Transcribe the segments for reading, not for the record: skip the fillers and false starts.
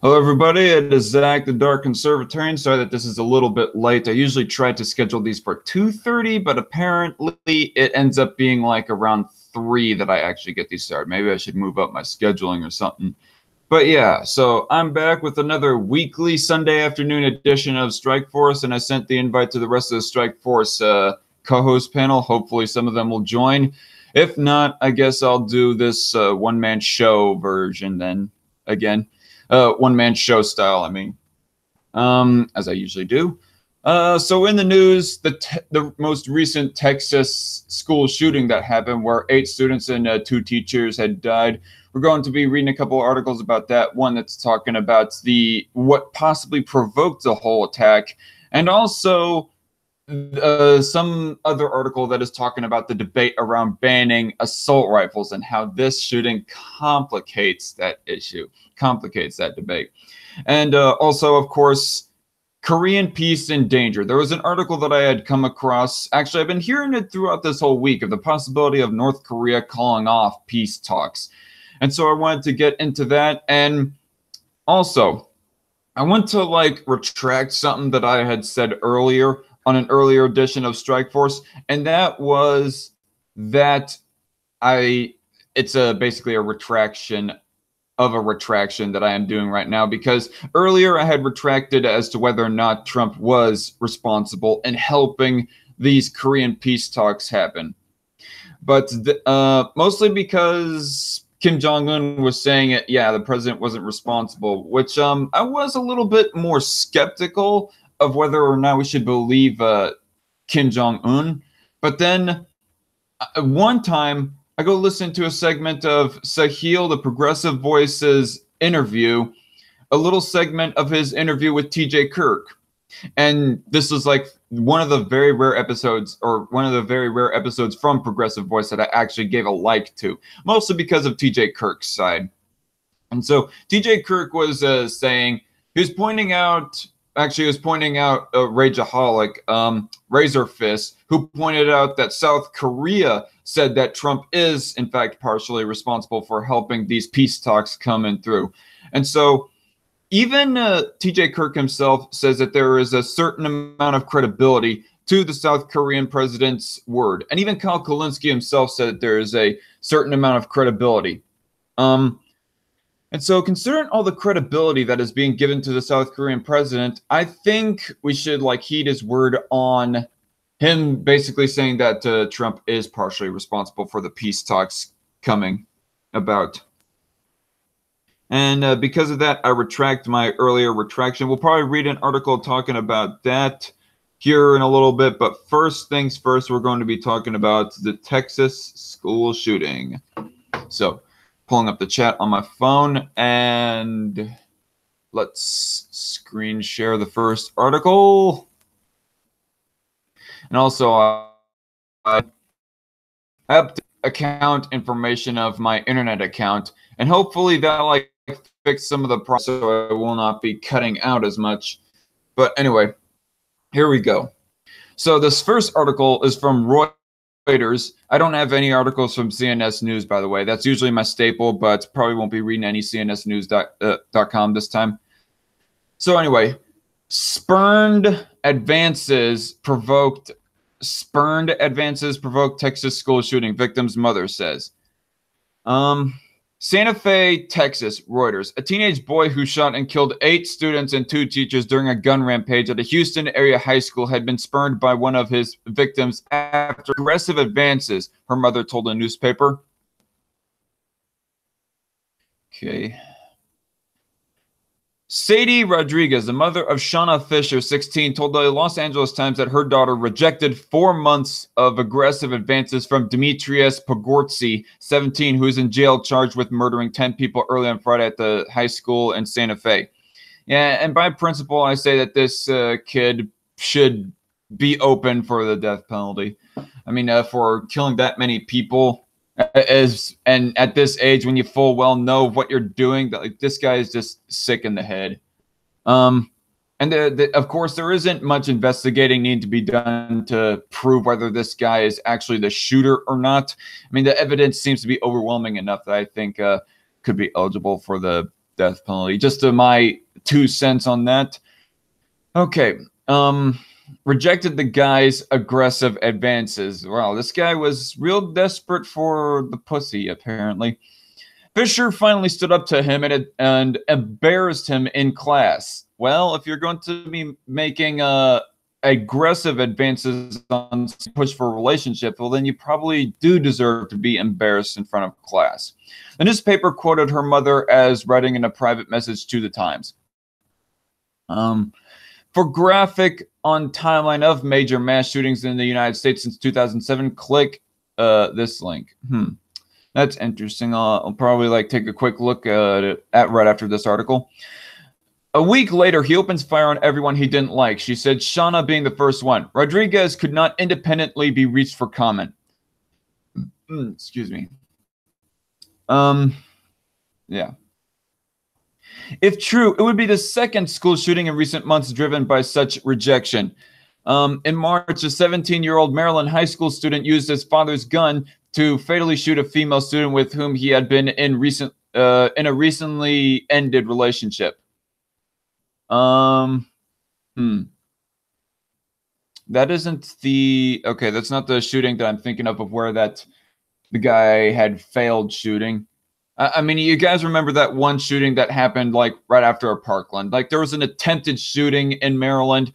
Hello, everybody. It is Zach, the Dark Conservatarian. Sorry that this is a little bit late. I usually try to schedule these for 2:30, but apparently it ends up being like around 3 that I actually get these started. Maybe I should move up my scheduling or something. But yeah, so I'm back with another weekly Sunday afternoon edition of Strike Force, and I sent the invite to the rest of the Strike Force co-host panel. Hopefully some of them will join. If not, I guess I'll do this one-man show version then again. One-man show style, I mean, as I usually do. So in the news, the most recent Texas school shooting that happened, where 8 students and 2 teachers had died. We're going to be reading a couple of articles about that. One that's talking about what possibly provoked the whole attack, and also some other article that is talking about the debate around banning assault rifles and how this shooting complicates that issue, complicates that debate. And also, of course, Korean peace in danger. There was an article that I had come across. Actually, I've been hearing it throughout this whole week of the possibility of North Korea calling off peace talks. And so I wanted to get into that. And also, I want to retract something that I had said earlier on an earlier edition of Strike Force, and that was that it's basically a retraction of a retraction that I am doing right now, because earlier I had retracted as to whether or not Trump was responsible in helping these Korean peace talks happen. But mostly because Kim Jong-un was saying it, yeah, the president wasn't responsible, which I was a little bit more skeptical of whether or not we should believe Kim Jong-un. But then one time I go listen to a segment of Sahil, the Progressive Voice's interview, a little segment of his interview with TJ Kirk. And this was like one of the very rare episodes, from Progressive Voice that I actually gave a like to, mostly because of TJ Kirk's side. And so TJ Kirk was saying, he was pointing out Rageaholic, Razor Fist, who pointed out that South Korea said that Trump is, in fact, partially responsible for helping these peace talks coming through. And so even TJ Kirk himself says that there is a certain amount of credibility to the South Korean president's word. And even Kyle Kulinski himself said that there is a certain amount of credibility. And so considering all the credibility that is being given to the South Korean president, I think we should heed his word on him basically saying that Trump is partially responsible for the peace talks coming about. And because of that, I retract my earlier retraction. We'll probably read an article talking about that here in a little bit. But first things first, we're going to be talking about the Texas school shooting. So pulling up the chat on my phone, and let's screen share the first article. And also, I have account information of my internet account, and hopefully that fix some of the problems so I will not be cutting out as much. But anyway, here we go. So this first article is from Reuters. I don't have any articles from CNS News, by the way. That's usually my staple, but probably won't be reading any CNSnews.com this time. So anyway, Spurned advances provoked Texas school shooting, victim's mother says. Santa Fe, Texas, Reuters. A teenage boy who shot and killed 8 students and 2 teachers during a gun rampage at a Houston area high school had been spurned by one of his victims after aggressive advances, her mother told a newspaper. Okay. Sadie Rodriguez, the mother of Shauna Fisher, 16, told the Los Angeles Times that her daughter rejected 4 months of aggressive advances from Demetrius Pogortzy, 17, who is in jail charged with murdering 10 people early on Friday at the high school in Santa Fe. Yeah, and by principle, I say that this kid should be open for the death penalty. I mean, for killing that many people, and at this age, when you full well know what you're doing, that this guy is just sick in the head. And of course, there isn't much investigating needing to be done to prove whether this guy is actually the shooter or not. I mean, the evidence seems to be overwhelming enough that I think could be eligible for the death penalty. Just my 2 cents on that. Okay. Rejected the guy's aggressive advances. Wow, this guy was real desperate for the pussy, apparently. Fisher finally stood up to him and embarrassed him in class. Well, if you're going to be making aggressive advances on push for a relationship, well, then you probably do deserve to be embarrassed in front of class. The newspaper quoted her mother as writing in a private message to the Times. For graphic on timeline of major mass shootings in the United States since 2007, click this link. That's interesting. I'll probably take a quick look at it right after this article. A week later, he opens fire on everyone he didn't like. She said, Shauna being the first one. Rodriguez could not independently be reached for comment. Excuse me. Yeah. If true, it would be the second school shooting in recent months driven by such rejection. In March, a 17-year-old Maryland high school student used his father's gun to fatally shoot a female student with whom he had been in a recently ended relationship. That isn't the... Okay, that's not the shooting that I'm thinking of where the guy had failed shooting. I mean, you guys remember that one shooting that happened right after Parkland? There was an attempted shooting in Maryland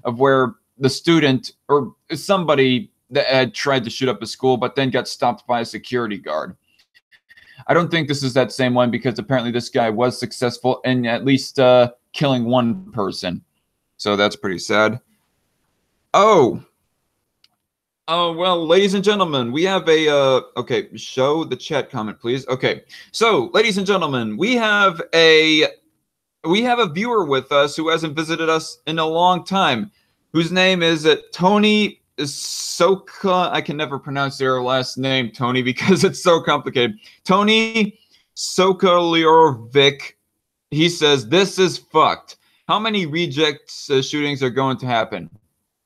of where the student or somebody that had tried to shoot up a school, but then got stopped by a security guard. I don't think this is that same one because apparently this guy was successful in at least killing one person. So that's pretty sad. Oh, well, ladies and gentlemen, we have a, okay, show the chat comment, please. Okay, so, ladies and gentlemen, we have a viewer with us who hasn't visited us in a long time, whose name is Tony Soka. I can never pronounce their last name, Tony, because it's so complicated. Tony Sokoliovic. He says, this is fucked. How many rejects shootings are going to happen?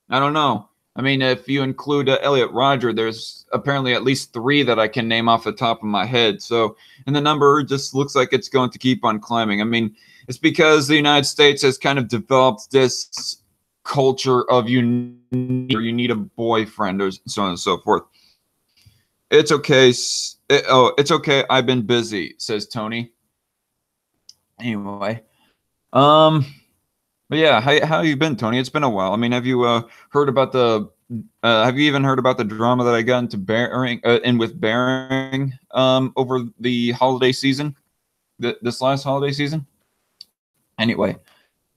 I don't know. I mean, if you include Elliot Rodger, there's apparently at least 3 that I can name off the top of my head. So, and the number just looks like it's going to keep on climbing. I mean, it's because the United States has kind of developed this culture of you need a boyfriend or so on and so forth. It's okay. It's okay. I've been busy, says Tony. Anyway, but yeah, how you been, Tony? It's been a while. I mean, have you heard about have you even heard about the drama that I got into with Bering over the holiday season, this last holiday season? Anyway,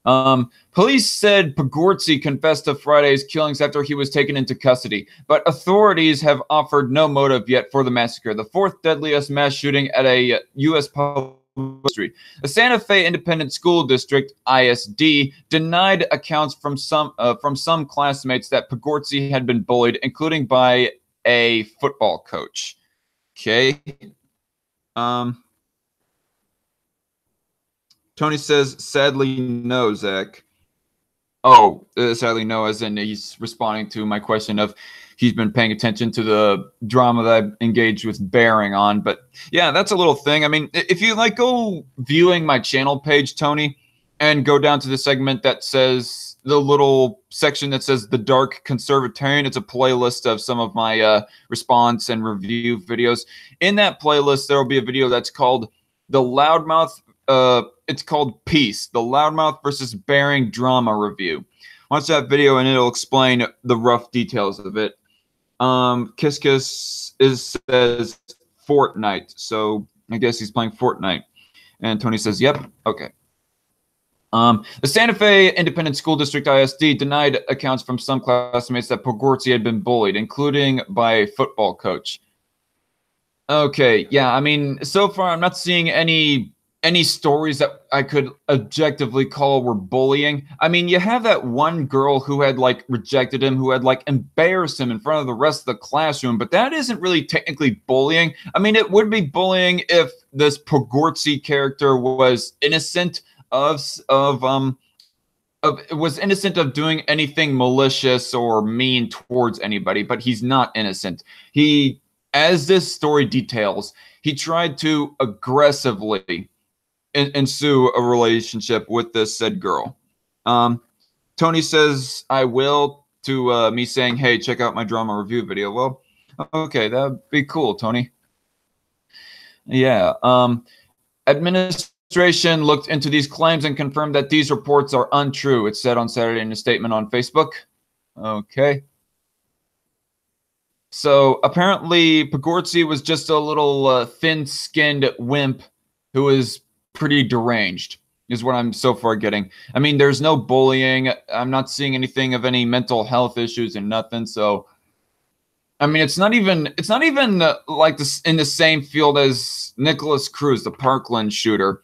police said Pogortzy confessed to Friday's killings after he was taken into custody, but authorities have offered no motive yet for the massacre, the 4th deadliest mass shooting at a U.S. public street. The Santa Fe Independent School District (ISD) denied accounts from some classmates that Pogortzy had been bullied, including by a football coach. Okay. Tony says, sadly, no, Zach. Oh, sadly, no, as in he's responding to my question of he's been paying attention to the drama that I've engaged with Bering on. But yeah, that's a little thing. I mean, if you go viewing my channel page, Tony, and go down to the segment that says the little section that says The Dark Conservatarian, it's a playlist of some of my response and review videos. In that playlist, there will be a video that's called The Loudmouth. It's called Peace, the Loudmouth versus Bering drama review. Watch that video and it'll explain the rough details of it. Kiss Kiss says Fortnite, so I guess he's playing Fortnite. And Tony says, yep, okay. The Santa Fe Independent School District (ISD) denied accounts from some classmates that Pogortzy had been bullied, including by a football coach. Okay, yeah, I mean, so far I'm not seeing any stories that I could objectively call were bullying. I mean, you have that one girl who had rejected him, who had embarrassed him in front of the rest of the classroom, but that isn't really technically bullying. I mean, it would be bullying if this Pogortzy character was innocent of doing anything malicious or mean towards anybody, but he's not innocent. As this story details, he tried to aggressively ensue a relationship with this said girl. Tony says I will to me saying, hey, check out my drama review video. Well, okay, that'd be cool, Tony. Yeah. Administration looked into these claims and confirmed that these reports are untrue, it said on Saturday in a statement on Facebook. Okay. So apparently Pogortzy was just a little thin-skinned wimp who was pretty deranged, is what I'm so far getting. I mean, there's no bullying. I'm not seeing anything of any mental health issues and nothing. So, I mean, it's not even like this in the same field as Nicholas Cruz, the Parkland shooter,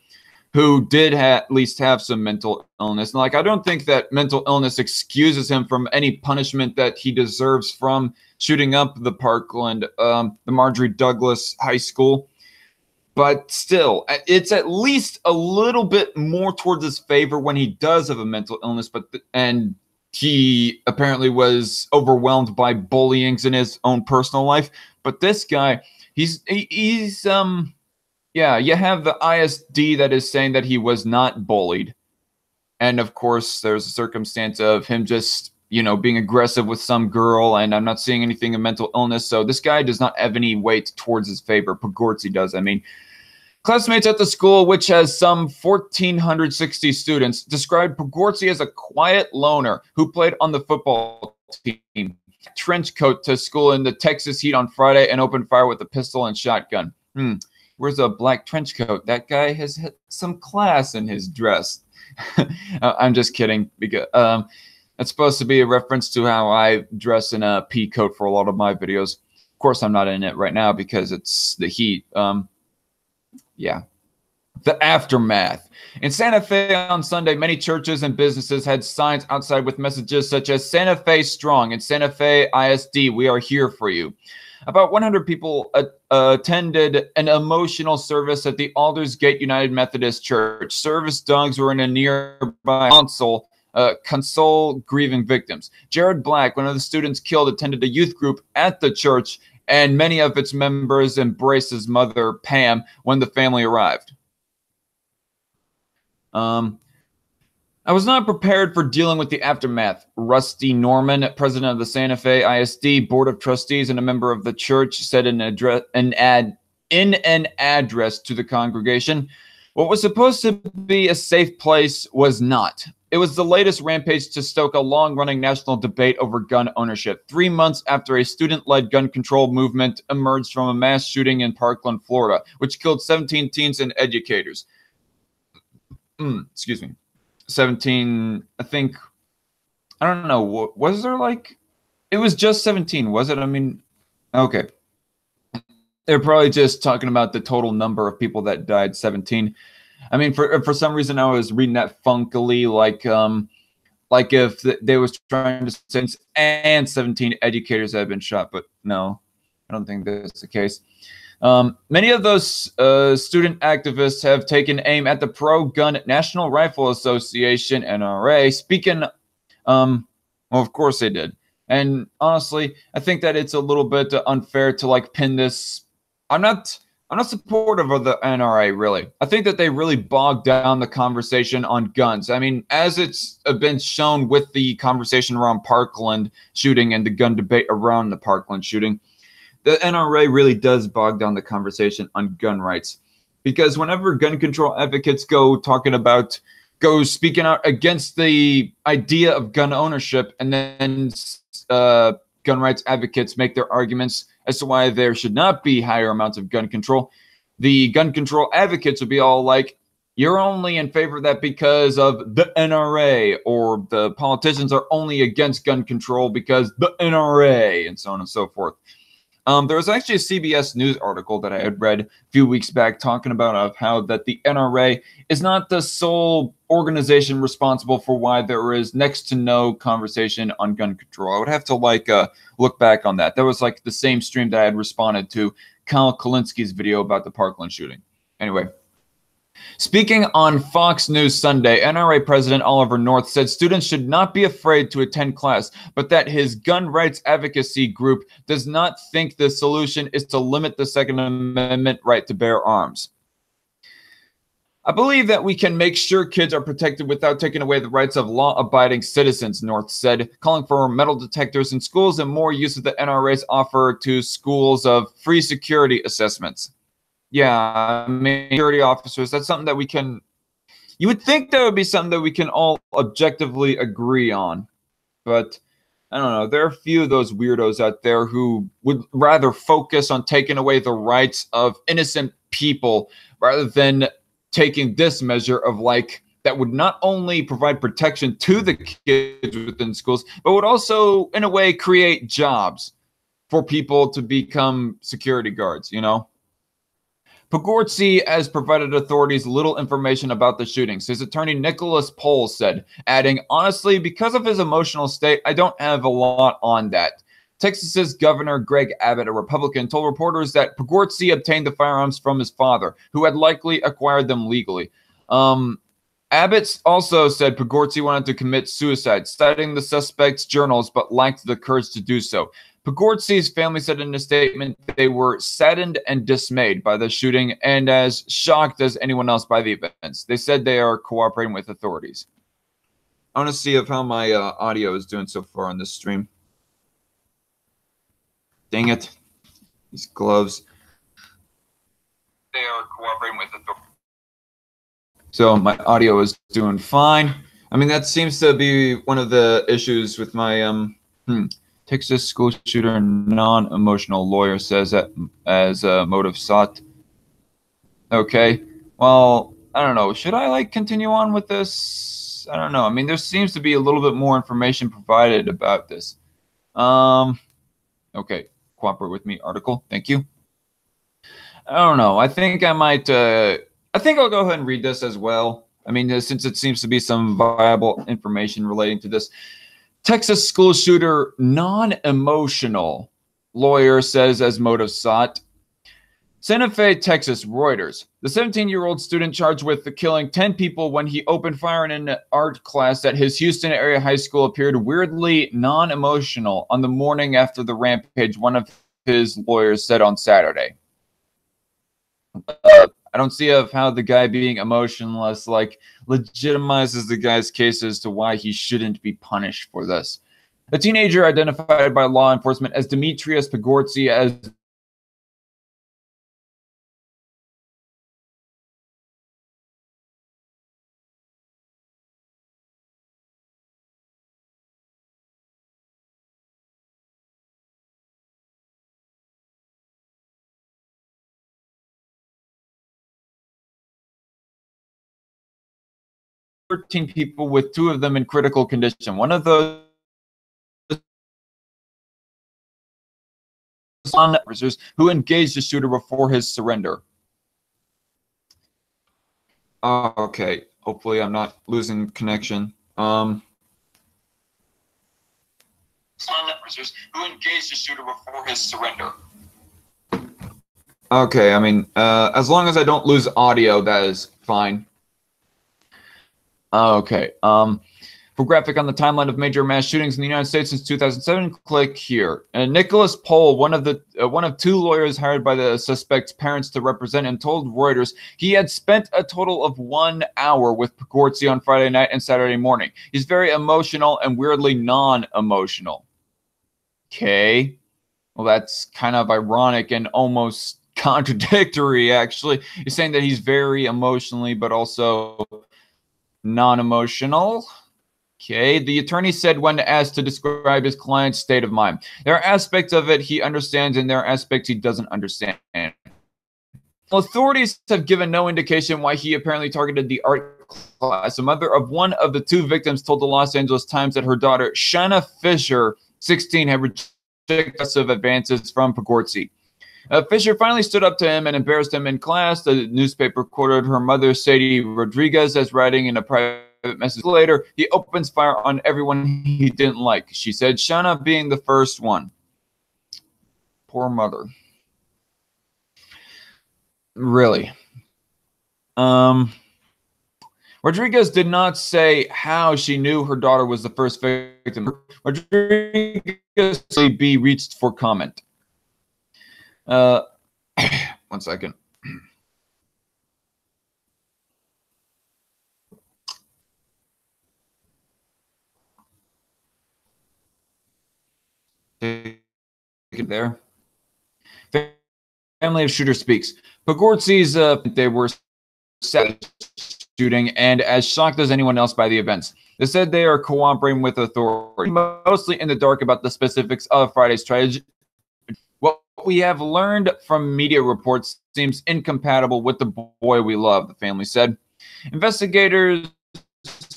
who did at least have some mental illness. And like, I don't think that mental illness excuses him from any punishment that he deserves from shooting up the Parkland, the Marjorie Douglas High School. But still, it's at least a little bit more towards his favor when he does have a mental illness, and he apparently was overwhelmed by bullying in his own personal life. But this guy, he's yeah, you have the ISD that is saying that he was not bullied. And of course, there's a circumstance of him just, you know, being aggressive with some girl, and I'm not seeing anything of mental illness. So this guy does not have any weight towards his favor. Pogortzy does. I mean, classmates at the school, which has some 1,460 students, described Pogortzy as a quiet loner who played on the football team, trench coat to school in the Texas heat on Friday, and opened fire with a pistol and shotgun. Where's a black trench coat? That guy has some class in his dress. I'm just kidding, because it's supposed to be a reference to how I dress in a pea coat for a lot of my videos. Of course, I'm not in it right now because it's the heat. Yeah. The aftermath. In Santa Fe on Sunday, many churches and businesses had signs outside with messages such as Santa Fe Strong and Santa Fe ISD, we are here for you. About 100 people attended an emotional service at the Aldersgate United Methodist Church. Service dogs were in a nearby console grieving victims. Jared Black, one of the students killed, attended a youth group at the church, and many of its members embraced his mother, Pam, when the family arrived. I was not prepared for dealing with the aftermath. Rusty Norman, president of the Santa Fe ISD Board of Trustees and a member of the church, said in an address to the congregation, what was supposed to be a safe place was not. It was the latest rampage to stoke a long-running national debate over gun ownership, 3 months after a student-led gun control movement emerged from a mass shooting in Parkland, Florida, which killed 17 teens and educators. Excuse me. 17, I think, I don't know, was there like, it was just 17, was it? I mean, okay. They're probably just talking about the total number of people that died, 17. I mean, for some reason, I was reading that funkily, like if they was trying to say and 17 educators have been shot, but no, I don't think that's the case. Many of those student activists have taken aim at the pro-gun National Rifle Association, NRA. Speaking, well, of course they did. And honestly, I think that it's a little bit unfair to like pin this. I'm not supportive of the NRA, really. I think that they really bogged down the conversation on guns. I mean, as it's been shown with the conversation around Parkland shooting and the gun debate around the Parkland shooting, the NRA really does bog down the conversation on gun rights, because whenever gun control advocates go speaking out against the idea of gun ownership, and then gun rights advocates make their arguments as to why there should not be higher amounts of gun control, the gun control advocates would be all like, you're only in favor of that because of the NRA, or the politicians are only against gun control because the NRA, and so on and so forth. There was actually a CBS News article that I had read a few weeks back talking about how that the NRA is not the sole organization responsible for why there is next to no conversation on gun control. I would have to look back on that. That was like the same stream that I had responded to Kyle Kulinski's video about the Parkland shooting. Anyway. Speaking on Fox News Sunday, NRA President Oliver North said students should not be afraid to attend class, but that his gun rights advocacy group does not think the solution is to limit the Second Amendment right to bear arms. I believe that we can make sure kids are protected without taking away the rights of law-abiding citizens, North said, calling for metal detectors in schools and more use of the NRA's offer to schools of free security assessments. Yeah, I mean, security officers, that's something that we can, you would think that would be something that we can all objectively agree on. But I don't know. There are a few of those weirdos out there who would rather focus on taking away the rights of innocent people rather than taking this measure of like that would not only provide protection to the kids within schools, but would also, in a way, create jobs for people to become security guards, you know? Pogortzy has provided authorities little information about the shootings. His attorney, Nicholas Pohl, said, adding, honestly, because of his emotional state, I don't have a lot on that. Texas's Governor Greg Abbott, a Republican, told reporters that Pogortzy obtained the firearms from his father, who had likely acquired them legally. Abbott also said Pogortzy wanted to commit suicide, citing the suspect's journals, but lacked the courage to do so. Pogortzy's family said in a statement they were saddened and dismayed by the shooting and as shocked as anyone else by the events. They said they are cooperating with authorities. I want to see of how my audio is doing so far on this stream. Dang it. These gloves. They are cooperating with authorities. So my audio is doing fine. I mean, that seems to be one of the issues with my Texas school shooter non-emotional lawyer says that as a motive sought. Okay. Well, I don't know. Should I like continue on with this? I don't know. I mean, there seems to be a little bit more information provided about this. Okay. Cooperate with me article. Thank you. I don't know. I think I might I think I'll go ahead and read this as well. I mean, since it seems to be some viable information relating to this. Texas school shooter non-emotional lawyer says as motive sought. Santa Fe, Texas, Reuters. The 17-year-old student charged with killing 10 people when he opened fire in an art class at his Houston area high school appeared weirdly non-emotional on the morning after the rampage, one of his lawyers said on Saturday. I don't see of how the guy being emotionless like legitimizes the guy's case as to why he shouldn't be punished for this. The teenager identified by law enforcement as Demetrius Pogortzy as people with 2 of them in critical condition. One of those officers who engaged the shooter before his surrender. Okay, hopefully I'm not losing connection. Officers who engaged the shooter before his surrender. Okay, I mean, as long as I don't lose audio, that is fine. Okay. For graphic on the timeline of major mass shootings in the United States since 2007, click here. And Nicholas Pohl, one of 2 lawyers hired by the suspect's parents to represent him, told Reuters he had spent a total of 1 hour with Pogortzy on Friday night and Saturday morning. He's very emotional and weirdly non-emotional. Okay. Well, that's kind of ironic and almost contradictory, actually. He's saying that he's very emotionally, but also non-emotional. Okay, the attorney said when asked to describe his client's state of mind. There are aspects of it he understands and there are aspects he doesn't understand. Authorities have given no indication why he apparently targeted the art class. A mother of one of the 2 victims told the Los Angeles Times that her daughter, Shanna Fisher, 16, had rejected aggressive advances from Pogortzy. Fisher finally stood up to him and embarrassed him in class. The newspaper quoted her mother, Sadie Rodriguez, as writing in a private message. Later, he opens fire on everyone he didn't like. She said, Shanna being the first one. Poor mother. Really. Rodriguez did not say how she knew her daughter was the first victim. Rodriguez be reached for comment. 1 second. there. Family of shooter speaks. Pogortsy's they were sad shooting and as shocked as anyone else by the events. They said they are cooperating with authorities, mostly in the dark about the specifics of Friday's tragedy. What we have learned from media reports seems incompatible with the boy we love, the family said. Investigators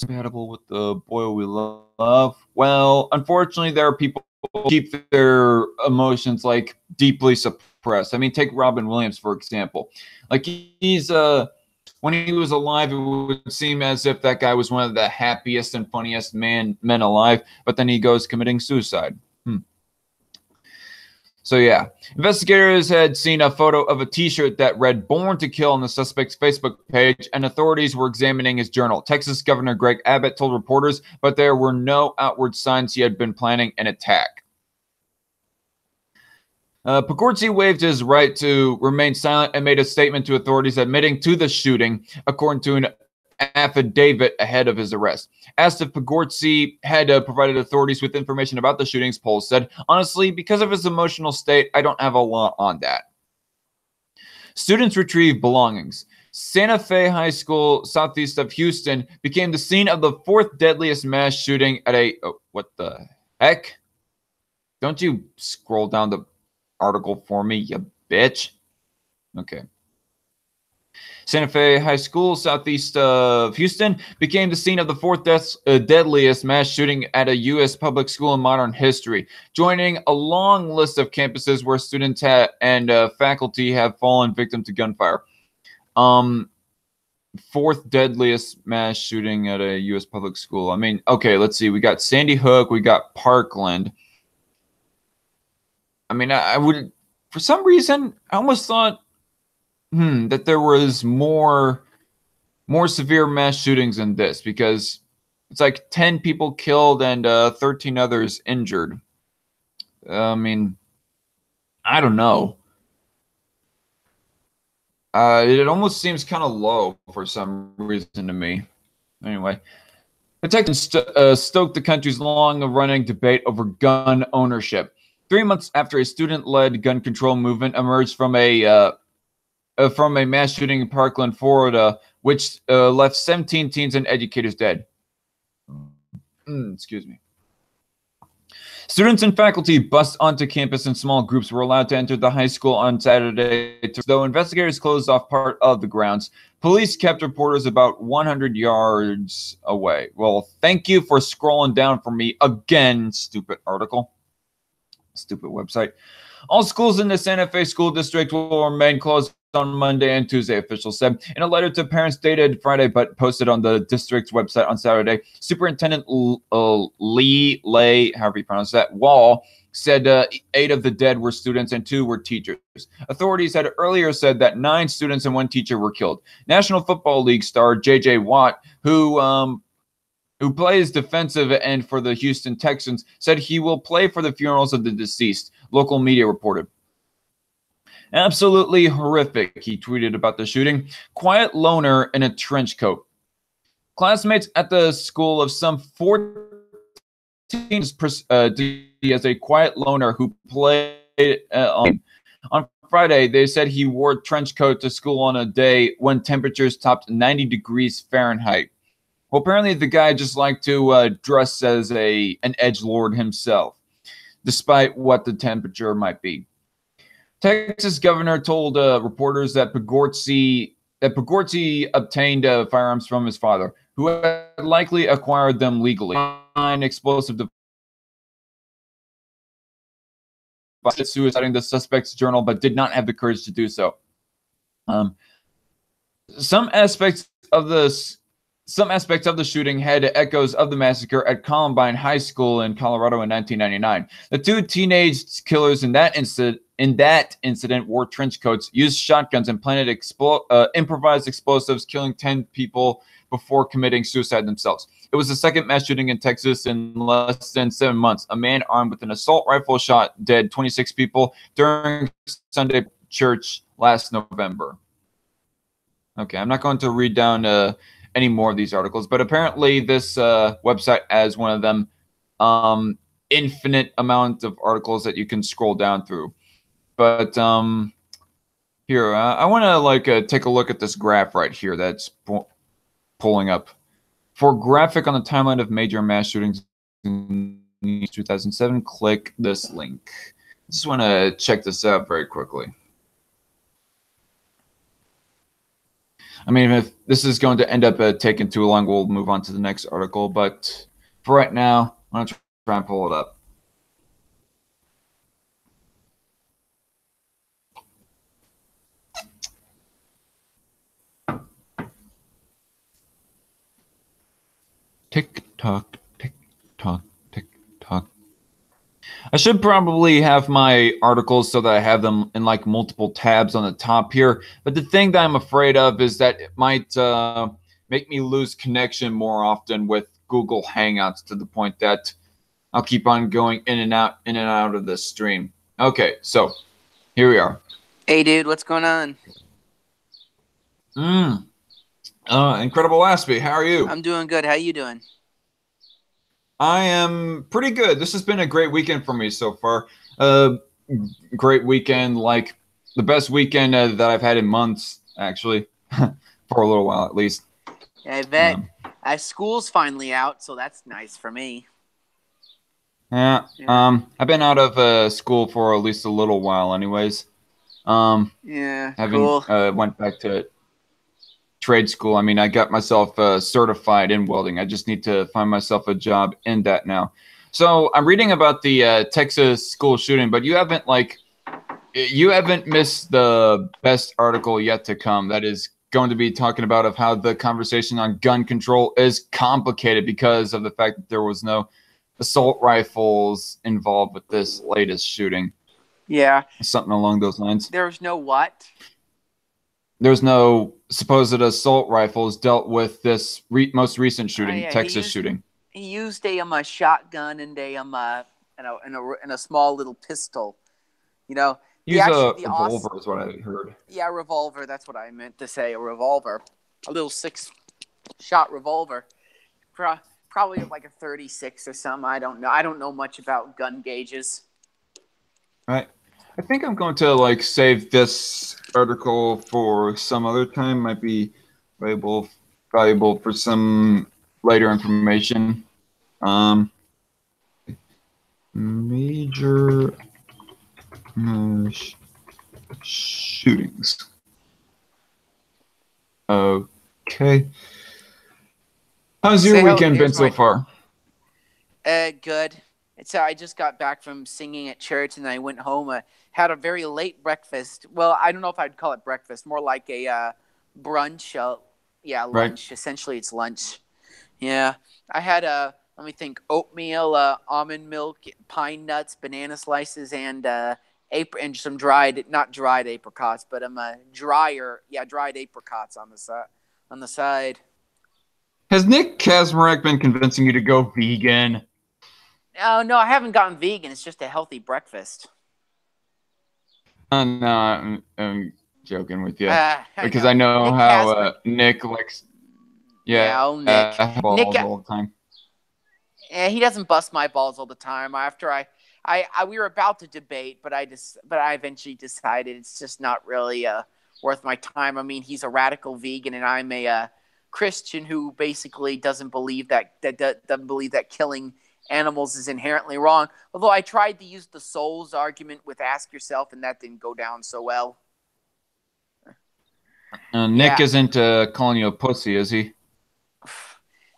compatible with the boy we love. Well, unfortunately, there are people who keep their emotions like deeply suppressed. I mean, take Robin Williams, for example. Like he's when he was alive, it would seem as if that guy was one of the happiest and funniest men alive, but then he goes committing suicide. So yeah, investigators had seen a photo of a t-shirt that read "Born to Kill" on the suspect's Facebook page, and authorities were examining his journal. Texas Governor Greg Abbott told reporters, but there were no outward signs he had been planning an attack. Pogortsy waived his right to remain silent and made a statement to authorities admitting to the shooting, according to an affidavit ahead of his arrest. Asked if Pogortsy had provided authorities with information about the shootings, Poles said, "Honestly, because of his emotional state, I don't have a lot on that." Students retrieve belongings. Santa Fe High School, southeast of Houston, became the scene of the fourth deadliest mass shooting at a... Oh, what the heck? Don't you scroll down the article for me, you bitch. Okay. Santa Fe High School, southeast of Houston, became the scene of the fourth deadliest mass shooting at a U.S. public school in modern history, joining a long list of campuses where students and faculty have fallen victim to gunfire. Fourth deadliest mass shooting at a U.S. public school. I mean, okay, let's see. We got Sandy Hook. We got Parkland. I mean, I would, for some reason, I almost thought that there was more severe mass shootings than this, because it's like 10 people killed and 13 others injured. I mean, I don't know. It almost seems kind of low for some reason to me. Anyway, detectives stoked the country's long-running debate over gun ownership. 3 months after a student-led gun control movement emerged from a mass shooting in Parkland, Florida, which left 17 teens and educators dead. Excuse me. Students and faculty bust onto campus in small groups were allowed to enter the high school on Saturday. Though investigators closed off part of the grounds, police kept reporters about 100 yards away. Well, thank you for scrolling down for me again, stupid article. Stupid website. All schools in the Santa Fe School District will remain closed on Monday and Tuesday, officials said. In a letter to parents dated Friday but posted on the district's website on Saturday, Superintendent Lee Lay, however you pronounce that, Wall, said 8 of the dead were students and 2 were teachers. Authorities had earlier said that 9 students and 1 teacher were killed. National Football League star J.J. Watt, who plays defensive end for the Houston Texans, said he will play for the funerals of the deceased, local media reported. Absolutely horrific, he tweeted about the shooting. Quiet loner in a trench coat. Classmates at the school of some 14 as a quiet loner who played on Friday. They said he wore a trench coat to school on a day when temperatures topped 90 degrees Fahrenheit. Well, apparently the guy just liked to dress as an edgelord himself, despite what the temperature might be. Texas governor told reporters that Pogortsy obtained firearms from his father, who had likely acquired them legally. Explosive devices, suiciding the suspect's journal, but did not have the courage to do so. Some aspects of the shooting had echoes of the massacre at Columbine High School in Colorado in 1999. The 2 teenage killers in that incident wore trench coats, used shotguns, and planted improvised explosives, killing 10 people before committing suicide themselves. It was the second mass shooting in Texas in less than 7 months. A man armed with an assault rifle shot dead 26 people during Sunday church last November. Okay, I'm not going to read down any more of these articles, but apparently this website as one of them infinite amount of articles that you can scroll down through. But here, I want to like take a look at this graph right here that's pulling up. For graphic on the timeline of major mass shootings in 2007, click this link. I just want to check this out very quickly. I mean, if this is going to end up taking too long, we'll move on to the next article. But for right now, I'm going to try and pull it up. Tick tock, tick tock, tick tock. I should probably have my articles so that I have them in like multiple tabs on the top here. But the thing that I'm afraid of is that it might make me lose connection more often with Google Hangouts to the point that I'll keep on going in and out of this stream. Okay, so here we are. Hey, dude, what's going on? Incredible Aspie, how are you? I'm doing good. How you doing? I am pretty good. This has been a great weekend for me so far. Great weekend, like the best weekend that I've had in months, actually, for a little while at least. Yeah, I bet. School's finally out, so that's nice for me. Yeah. I've been out of school for at least a little while, anyways. Yeah, cool. Went back to trade school. I mean, I got myself certified in welding. I just need to find myself a job in that now. So I'm reading about the Texas school shooting, but you haven't missed the best article yet to come. That is going to be talking about of how the conversation on gun control is complicated because of the fact that there was no assault rifles involved with this latest shooting. Yeah. Something along those lines. There's no what? There's no supposed assault rifles dealt with this most recent shooting, Texas shooting. He used a shotgun and a small little pistol. You know, use a revolver is what I heard. Yeah, revolver. That's what I meant to say. A revolver, a little 6-shot revolver, probably like a 36 or something. I don't know. I don't know much about gun gauges. Right. I think I'm going to save this article for some other time. Might be valuable for some later information. Major shootings. Okay. How's your weekend been so far? Good. I just got back from singing at church, and I went home. Had a very late breakfast. Well, I don't know if I'd call it breakfast. More like a brunch. Lunch. Right. Essentially, it's lunch. Yeah. I had let me think, oatmeal, almond milk, pine nuts, banana slices, and some not dried apricots, but dried apricots on the side. Has Nick Kazmarek been convincing you to go vegan? Oh, no, I haven't gone vegan. It's just a healthy breakfast. No, I'm joking with you because I know how Nick likes. Yeah, Nick. Balls all the time. Yeah, he doesn't bust my balls all the time. After we were about to debate, but I eventually decided it's just not really worth my time. I mean, he's a radical vegan, and I'm a Christian who basically doesn't believe that killing animals is inherently wrong. Although I tried to use the souls argument with ask yourself, and that didn't go down so well. Nick isn't calling you a pussy, is he?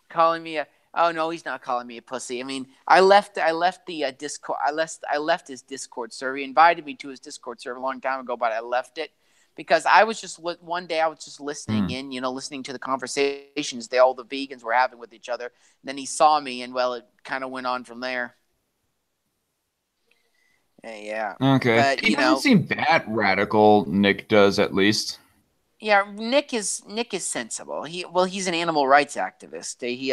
Calling me a... Oh, no, he's not calling me a pussy. I mean, I left the Discord. I left his Discord server. He invited me to his Discord server a long time ago, but I left it because I was just one day I was just listening in, listening to the conversations all the vegans were having with each other. And then he saw me, and well, it kind of went on from there. Yeah. Okay. But, he doesn't seem that radical. Nick does, at least. Yeah, Nick is sensible. He's an animal rights activist. He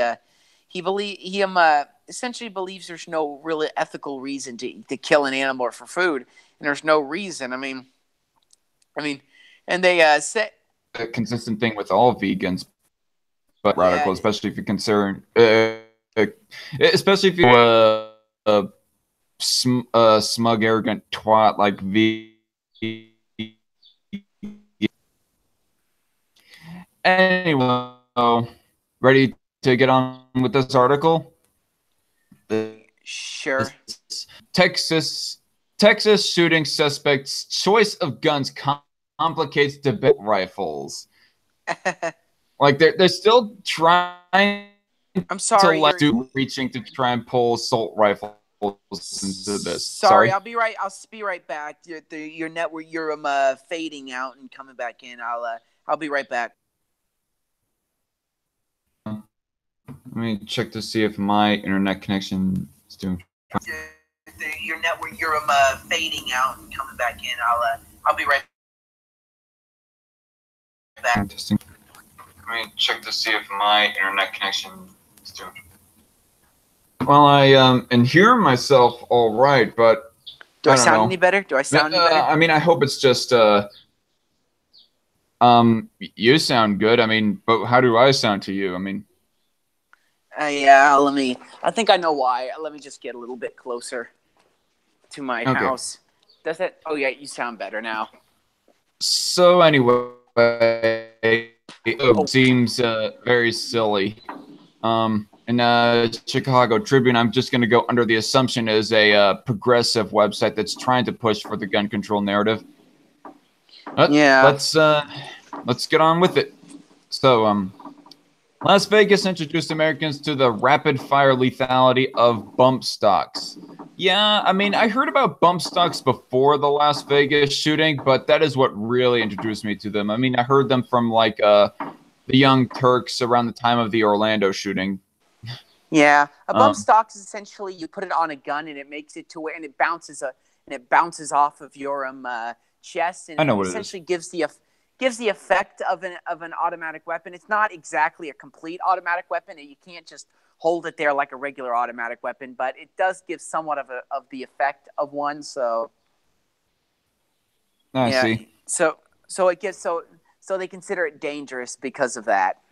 essentially believes there's no really ethical reason to kill an animal for food, and there's no reason. I mean, and they say a consistent thing with all vegans, but radical, especially if you're concerned, especially if you're smug, arrogant twat like V. Anyway, ready to get on with this article? Sure. Texas shooting suspect's choice of guns complicates debate rifles. Like they're still trying. I'm sorry. To reaching to try and pull assault rifles into this. Sorry, I'll be right back. Your network, you're fading out and coming back in. I'll be right back. Let me check to see if my internet connection is doing. Your network, you're fading out and coming back in. I'll be right back. Testing. Let me check to see if my internet connection is doing. Well, I and hear myself all right, but do I sound any better? Do I sound any better? I mean, I hope it's just you sound good. I mean, but how do I sound to you? I mean, yeah. I think I know why. Let me just get a little bit closer to my house. Does it? Oh yeah, you sound better now. So anyway, it seems very silly. In Chicago Tribune, I'm just going to go under the assumption is a progressive website that's trying to push for the gun control narrative. Yeah. Let's get on with it. So, Las Vegas introduced Americans to the rapid-fire lethality of bump stocks. Yeah, I mean, I heard about bump stocks before the Las Vegas shooting, but that is what really introduced me to them. I mean, I heard them from like the Young Turks around the time of the Orlando shooting. Yeah, a bump stock is essentially you put it on a gun and it makes it to where and it bounces off of your chest and it essentially gives the effect of an automatic weapon. It's not exactly a complete automatic weapon. You can't just hold it there like a regular automatic weapon, but it does give somewhat of the effect of one. So I see. So it gives so they consider it dangerous because of that.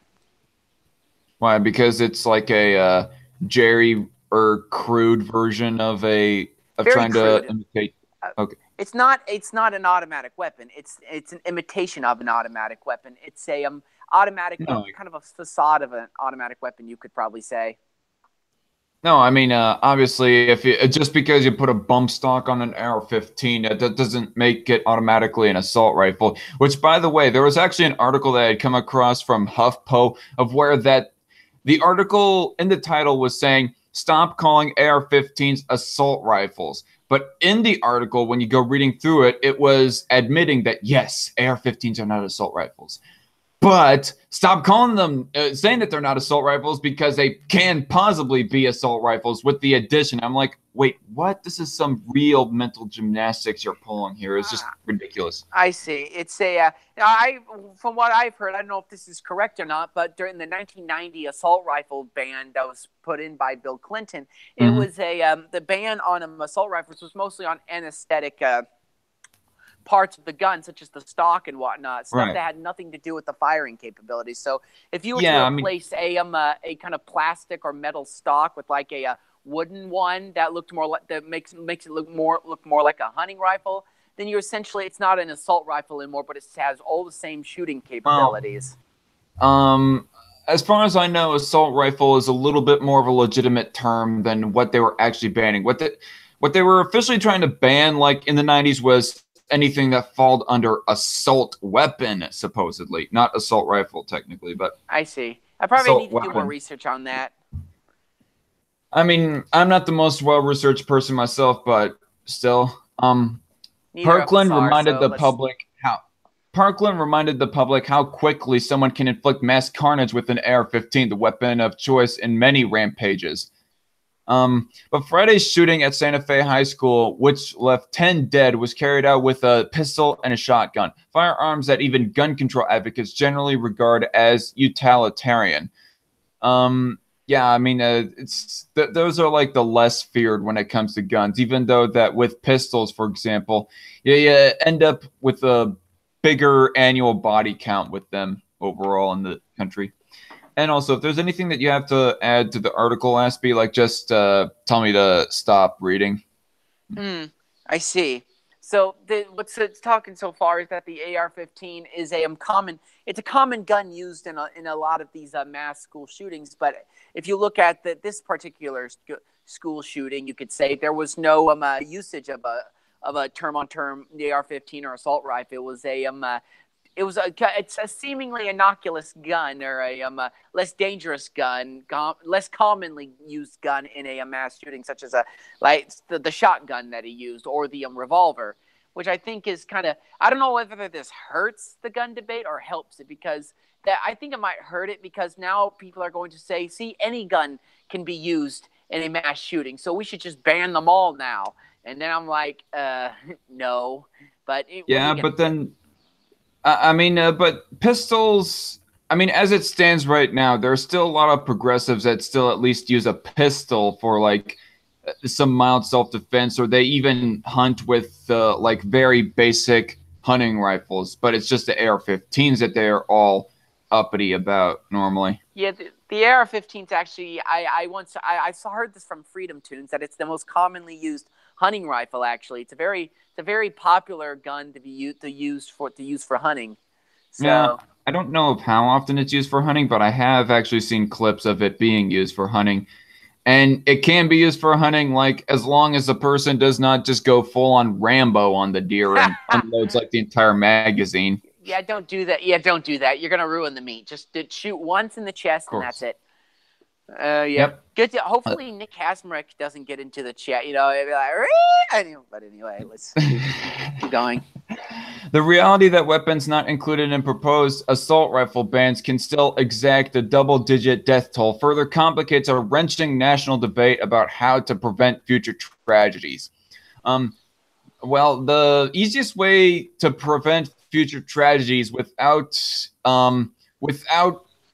Why? Because it's like a jerry or crude version of trying to imitate. Okay. It's not an automatic weapon. It's an imitation of an automatic weapon. It's a automatic kind of a facade of an automatic weapon, you could probably say. No, I mean obviously, if just because you put a bump stock on an AR-15, that doesn't make it automatically an assault rifle. Which, by the way, there was actually an article that I had come across from HuffPo of where the article in the title was saying, "Stop calling AR-15s assault rifles." But in the article, when you go reading through it, it was admitting that, yes, AR-15s are not assault rifles. But stop calling them, saying that they're not assault rifles because they can possibly be assault rifles with the addition. I'm like, wait, what? This is some real mental gymnastics you're pulling here. It's just ridiculous. I see. It's from what I've heard, I don't know if this is correct or not, but during the 1990 assault rifle ban that was put in by Bill Clinton, it was the ban on assault rifles was mostly on anesthetic parts of the gun, such as the stock and whatnot, stuff that had nothing to do with the firing capabilities. So if you were to replace a kind of plastic or metal stock with like a wooden one that looked more like makes it look more like a hunting rifle, then you essentially it's not an assault rifle anymore, but it has all the same shooting capabilities. As far as I know, assault rifle is a little bit more of a legitimate term than what they were actually banning. What they were officially trying to ban, like in the 90s, was anything that falled under assault weapon, supposedly. Not assault rifle, technically, but... I see. I probably need to do more research on that. I mean, I'm not the most well-researched person myself, but still. Parkland reminded the public how quickly someone can inflict mass carnage with an AR-15, the weapon of choice in many rampages. But Friday's shooting at Santa Fe High School, which left 10 dead, was carried out with a pistol and a shotgun, firearms that even gun control advocates generally regard as utilitarian. Yeah, I mean, those are like the less feared when it comes to guns, even though that with pistols, for example, you end up with a bigger annual body count with them overall in the country. And also, if there's anything that you have to add to the article, Aspie, like just tell me to stop reading. I see. So what's it's talking so far is that the AR-15 is a common. It's a common gun used in a lot of these mass school shootings. But if you look at this particular school shooting, you could say there was no usage of a term-on-term AR-15 or assault rifle. It was it's a seemingly innocuous gun, or a less dangerous gun, less commonly used gun in a mass shooting, such as the shotgun that he used, or the revolver, which I think is kind of, I don't know whether this hurts the gun debate or helps it, because I think it might hurt it, because now people are going to say, see, any gun can be used in a mass shooting, so we should just ban them all now. And then I'm like, no, but yeah, but then. But pistols, I mean, as it stands right now, there are still a lot of progressives that still at least use a pistol for like some mild self-defense, or they even hunt with like very basic hunting rifles, but it's just the AR-15s that they're all uppity about normally. Yeah, the AR-15s actually, I heard this from Freedom Tunes, that it's the most commonly used hunting rifle. Actually, it's a very popular gun to use for hunting. So, yeah, I don't know of how often it's used for hunting, but I have actually seen clips of it being used for hunting. And it can be used for hunting, like, as long as the person does not just go full on Rambo on the deer and unloads like the entire magazine. Yeah, don't do that. Yeah, don't do that. You're gonna ruin the meat. Just shoot once in the chest, and that's it. Yeah. Yep. Good. Hopefully, Nick Hasmerick doesn't get into the chat. You know, it'd be like, but anyway, let's keep going. The reality that weapons not included in proposed assault rifle bans can still exact a double-digit death toll further complicates a wrenching national debate about how to prevent future tragedies. Well, the easiest way to prevent future tragedies without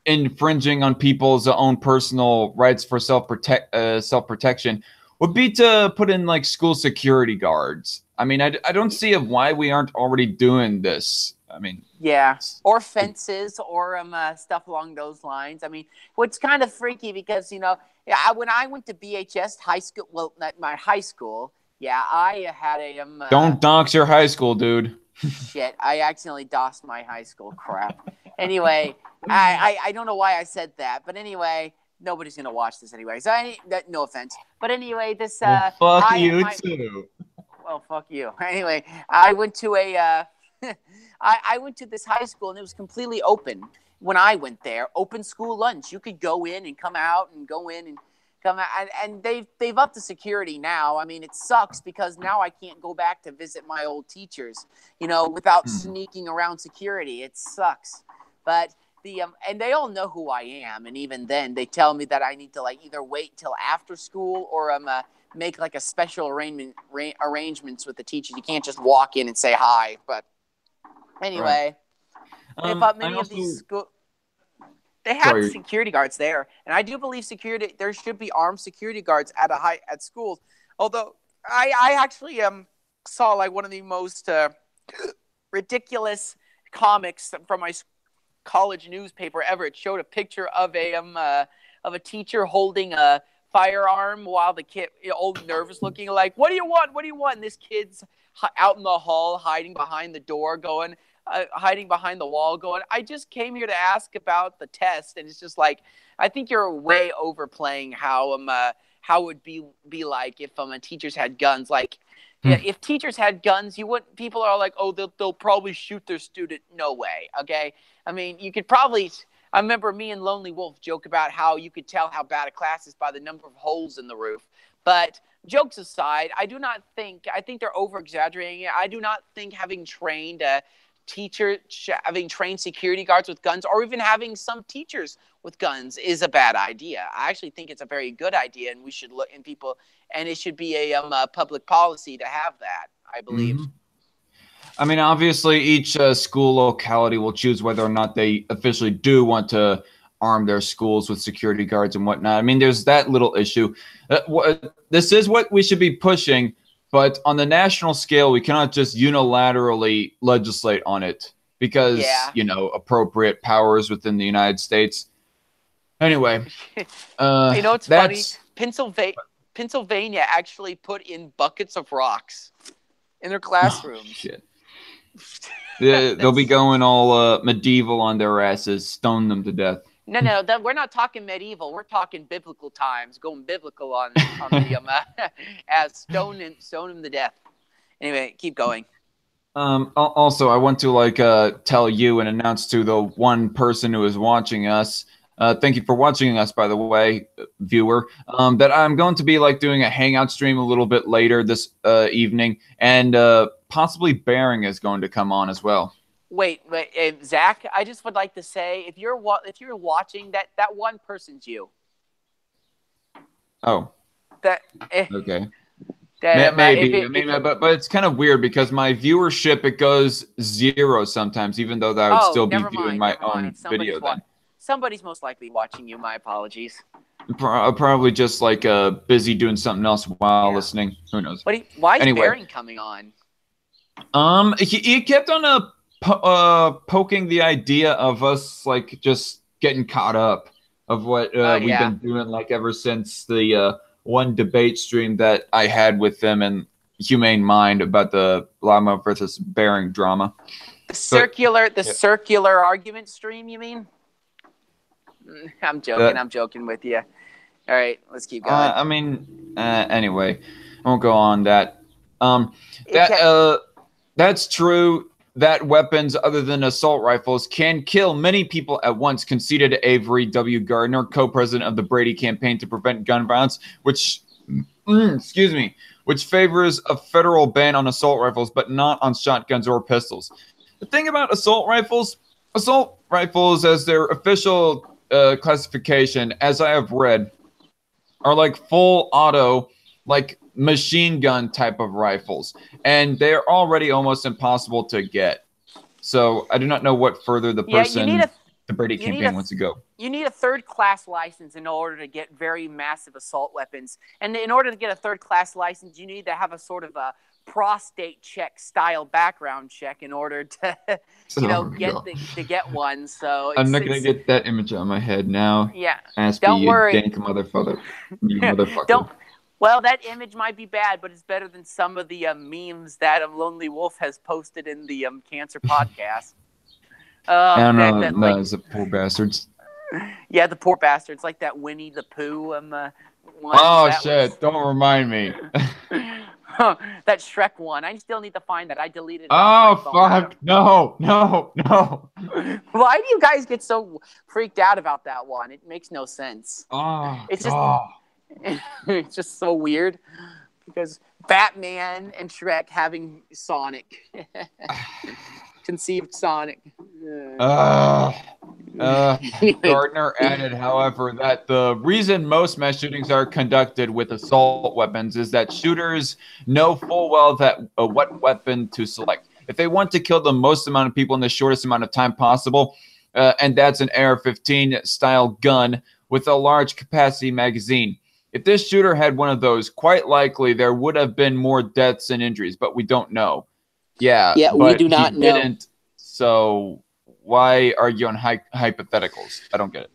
infringing on people's own personal rights for self-protection would be to put in like school security guards. I mean, I don't see why we aren't already doing this. I mean, yeah, or fences, or stuff along those lines. I mean, what's kind of freaky, because when I went to BHS high school, well, not my high school, yeah, I had a don't dox your high school, dude. Shit, I accidentally doxed my high school. Crap. Anyway, I don't know why I said that, but anyway, nobody's gonna watch this anyway. So no offense, but anyway, this fuck you too. Well, fuck you. Anyway, I went to I went to this high school, and it was completely open when I went there. Open school lunch. You could go in and come out, and go in and come out, and they've upped the security now. I mean, it sucks, because now I can't go back to visit my old teachers, without sneaking around security. It sucks, but and they all know who I am, and even then, they tell me that I need to like either wait till after school, or make like a special arrangements with the teachers. You can't just walk in and say hi. But anyway, many of these schools, they have security guards there, and I do believe there should be armed security guards at schools. Although I actually saw like one of the most ridiculous comics from my college newspaper ever. It showed a picture of a teacher holding a firearm while the kid, old nervous looking, like, what do you want? What do you want? And this kid's out in the hall, hiding behind the door, hiding behind the wall, going, I just came here to ask about the test. And it's just like, I think you're way overplaying how it would be like if teachers had guns. Like, if teachers had guns, people are like, oh, they'll probably shoot their student. No way. Okay. I mean, you could probably. I remember me and Lonely Wolf joke about how you could tell how bad a class is by the number of holes in the roof. But jokes aside, I think they're over-exaggerating it. I do not think having trained having trained security guards with guns, or even having some teachers with guns, is a bad idea. I actually think it's a very good idea, and we should look in people, and it should be a public policy to have that, I believe. Mm-hmm. I mean, obviously, each school locality will choose whether or not they officially do want to arm their schools with security guards and whatnot. I mean, there's that little issue. This is what we should be pushing, but on the national scale, we cannot just unilaterally legislate on it because, appropriate powers within the United States. Anyway. It's funny? Pennsylvania actually put in buckets of rocks in their classrooms. Oh, shit. Yeah, they'll be going all medieval on their asses, stone them to death. No, we're not talking medieval. We're talking biblical times, going biblical on the as stone them to death. Anyway, keep going. Also, I want to tell you and announce to the one person who is watching us. Thank you for watching us, by the way, viewer. That I'm going to be doing a hangout stream a little bit later this evening, and possibly Bearing is going to come on as well. Wait, Zach, I just would like to say, if you're watching, that one person's you. Oh. Okay. That, maybe, but it's kind of weird because my viewership, it goes 0 sometimes, even though that I would still be viewing my own video then. Somebody's most likely watching you. My apologies. Probably just busy doing something else while listening. Who knows? Why is Bearing coming on? He kept on poking the idea of us just getting caught up of what we've been doing ever since the one debate stream that I had with them and Humane Mind about the Llama versus Bearing drama. The circular argument stream, you mean? I'm joking. I'm joking with you. All right, let's keep going. Anyway, I won't go on that. That's true. That weapons other than assault rifles can kill many people at once, conceded Avery W. Gardner, co-president of the Brady Campaign to Prevent Gun Violence, which favors a federal ban on assault rifles, but not on shotguns or pistols. The thing about assault rifles as their official classification, as I have read, are full auto, machine gun type of rifles, and they're already almost impossible to get. So I do not know what further the Brady campaign wants to go. You need a third-class license in order to get very massive assault weapons, and in order to get a third-class license, you need to have a sort of a prostate check style background check in order to get one. So I'm not gonna get that image out of my head now. Yeah, don't worry, dank motherfucker. You motherfucker. Well, that image might be bad, but it's better than some of the memes that Lonely Wolf has posted in the Cancer podcast. I don't know. It's the poor bastards. Yeah, the poor bastards, like that Winnie the Pooh one. Oh, shit. Don't remind me. That Shrek one. I still need to find that. I deleted it. Oh, fuck. No. Why do you guys get so freaked out about that one? It makes no sense. Oh, It's just so weird because Batman and Shrek having Sonic. Conceived Sonic. Gardner added, however, that the reason most mass shootings are conducted with assault weapons is that shooters know full well what weapon to select. If they want to kill the most amount of people in the shortest amount of time possible, and that's an AR-15 style gun with a large capacity magazine. If this shooter had one of those, quite likely there would have been more deaths and injuries, but we don't know. Yeah, we do not know. Didn't, so why argue on hypotheticals? I don't get it.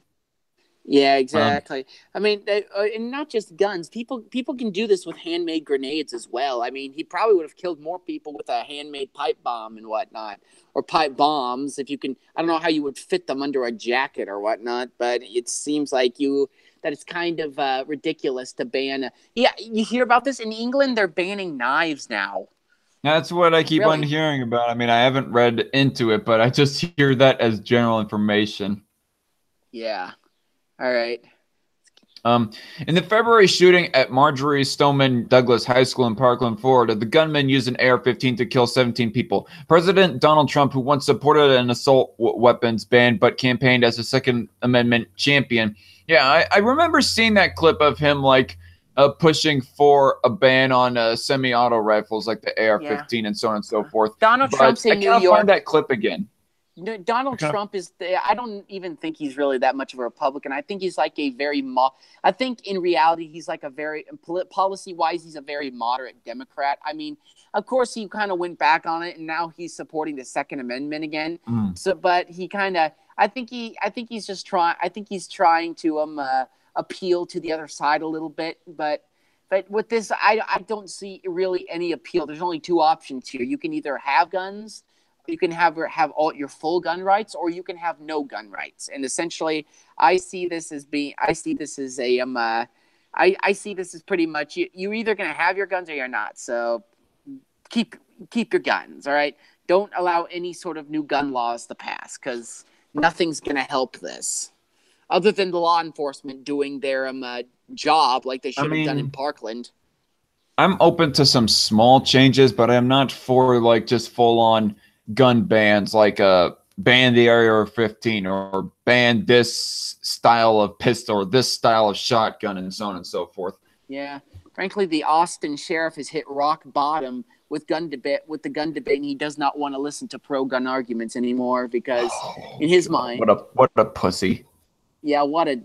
Yeah, exactly. And not just guns. People can do this with handmade grenades as well. I mean, he probably would have killed more people with a handmade pipe bomb and whatnot, or pipe bombs. If you can, I don't know how you would fit them under a jacket or whatnot, but it seems like that it's kind of ridiculous to ban. You hear about this in England? They're banning knives now. That's what I keep on hearing about. I mean, I haven't read into it, but I just hear that as general information. Yeah. All right. In the February shooting at Marjorie Stoneman Douglas High School in Parkland, Florida, the gunman used an AR-15 to kill 17 people. President Donald Trump, who once supported an assault weapons ban but campaigned as a Second Amendment champion. Yeah, I remember seeing that clip of him pushing for a ban on semi-auto rifles like the AR-15 and so on and so forth. Donald Trump's in New York. I can't find that clip again. Donald Trump I don't even think he's really that much of a Republican. I think he's like I think in reality, he's like a very, policy-wise, he's a very moderate Democrat. I mean, of course, he kind of went back on it, and now he's supporting the Second Amendment again. So, but he kind of, I think he's trying to appeal to the other side a little bit. But But with this, I don't see really any appeal. There's only two options here. You can either have guns, you can have all your full gun rights, or you can have no gun rights. And essentially, I see this as pretty much you're either going to have your guns or you're not. So keep your guns, all right? Don't allow any sort of new gun laws to pass, because nothing's going to help this, other than the law enforcement doing their job like they should have done in Parkland. I'm open to some small changes, but I'm not for like just full on gun bans, like ban the AR-15 or ban this style of pistol or this style of shotgun and so on and so forth. Yeah, frankly, the Austin sheriff has hit rock bottom with the gun debate, and he does not want to listen to pro-gun arguments anymore because, in his mind, what a pussy. Yeah, what a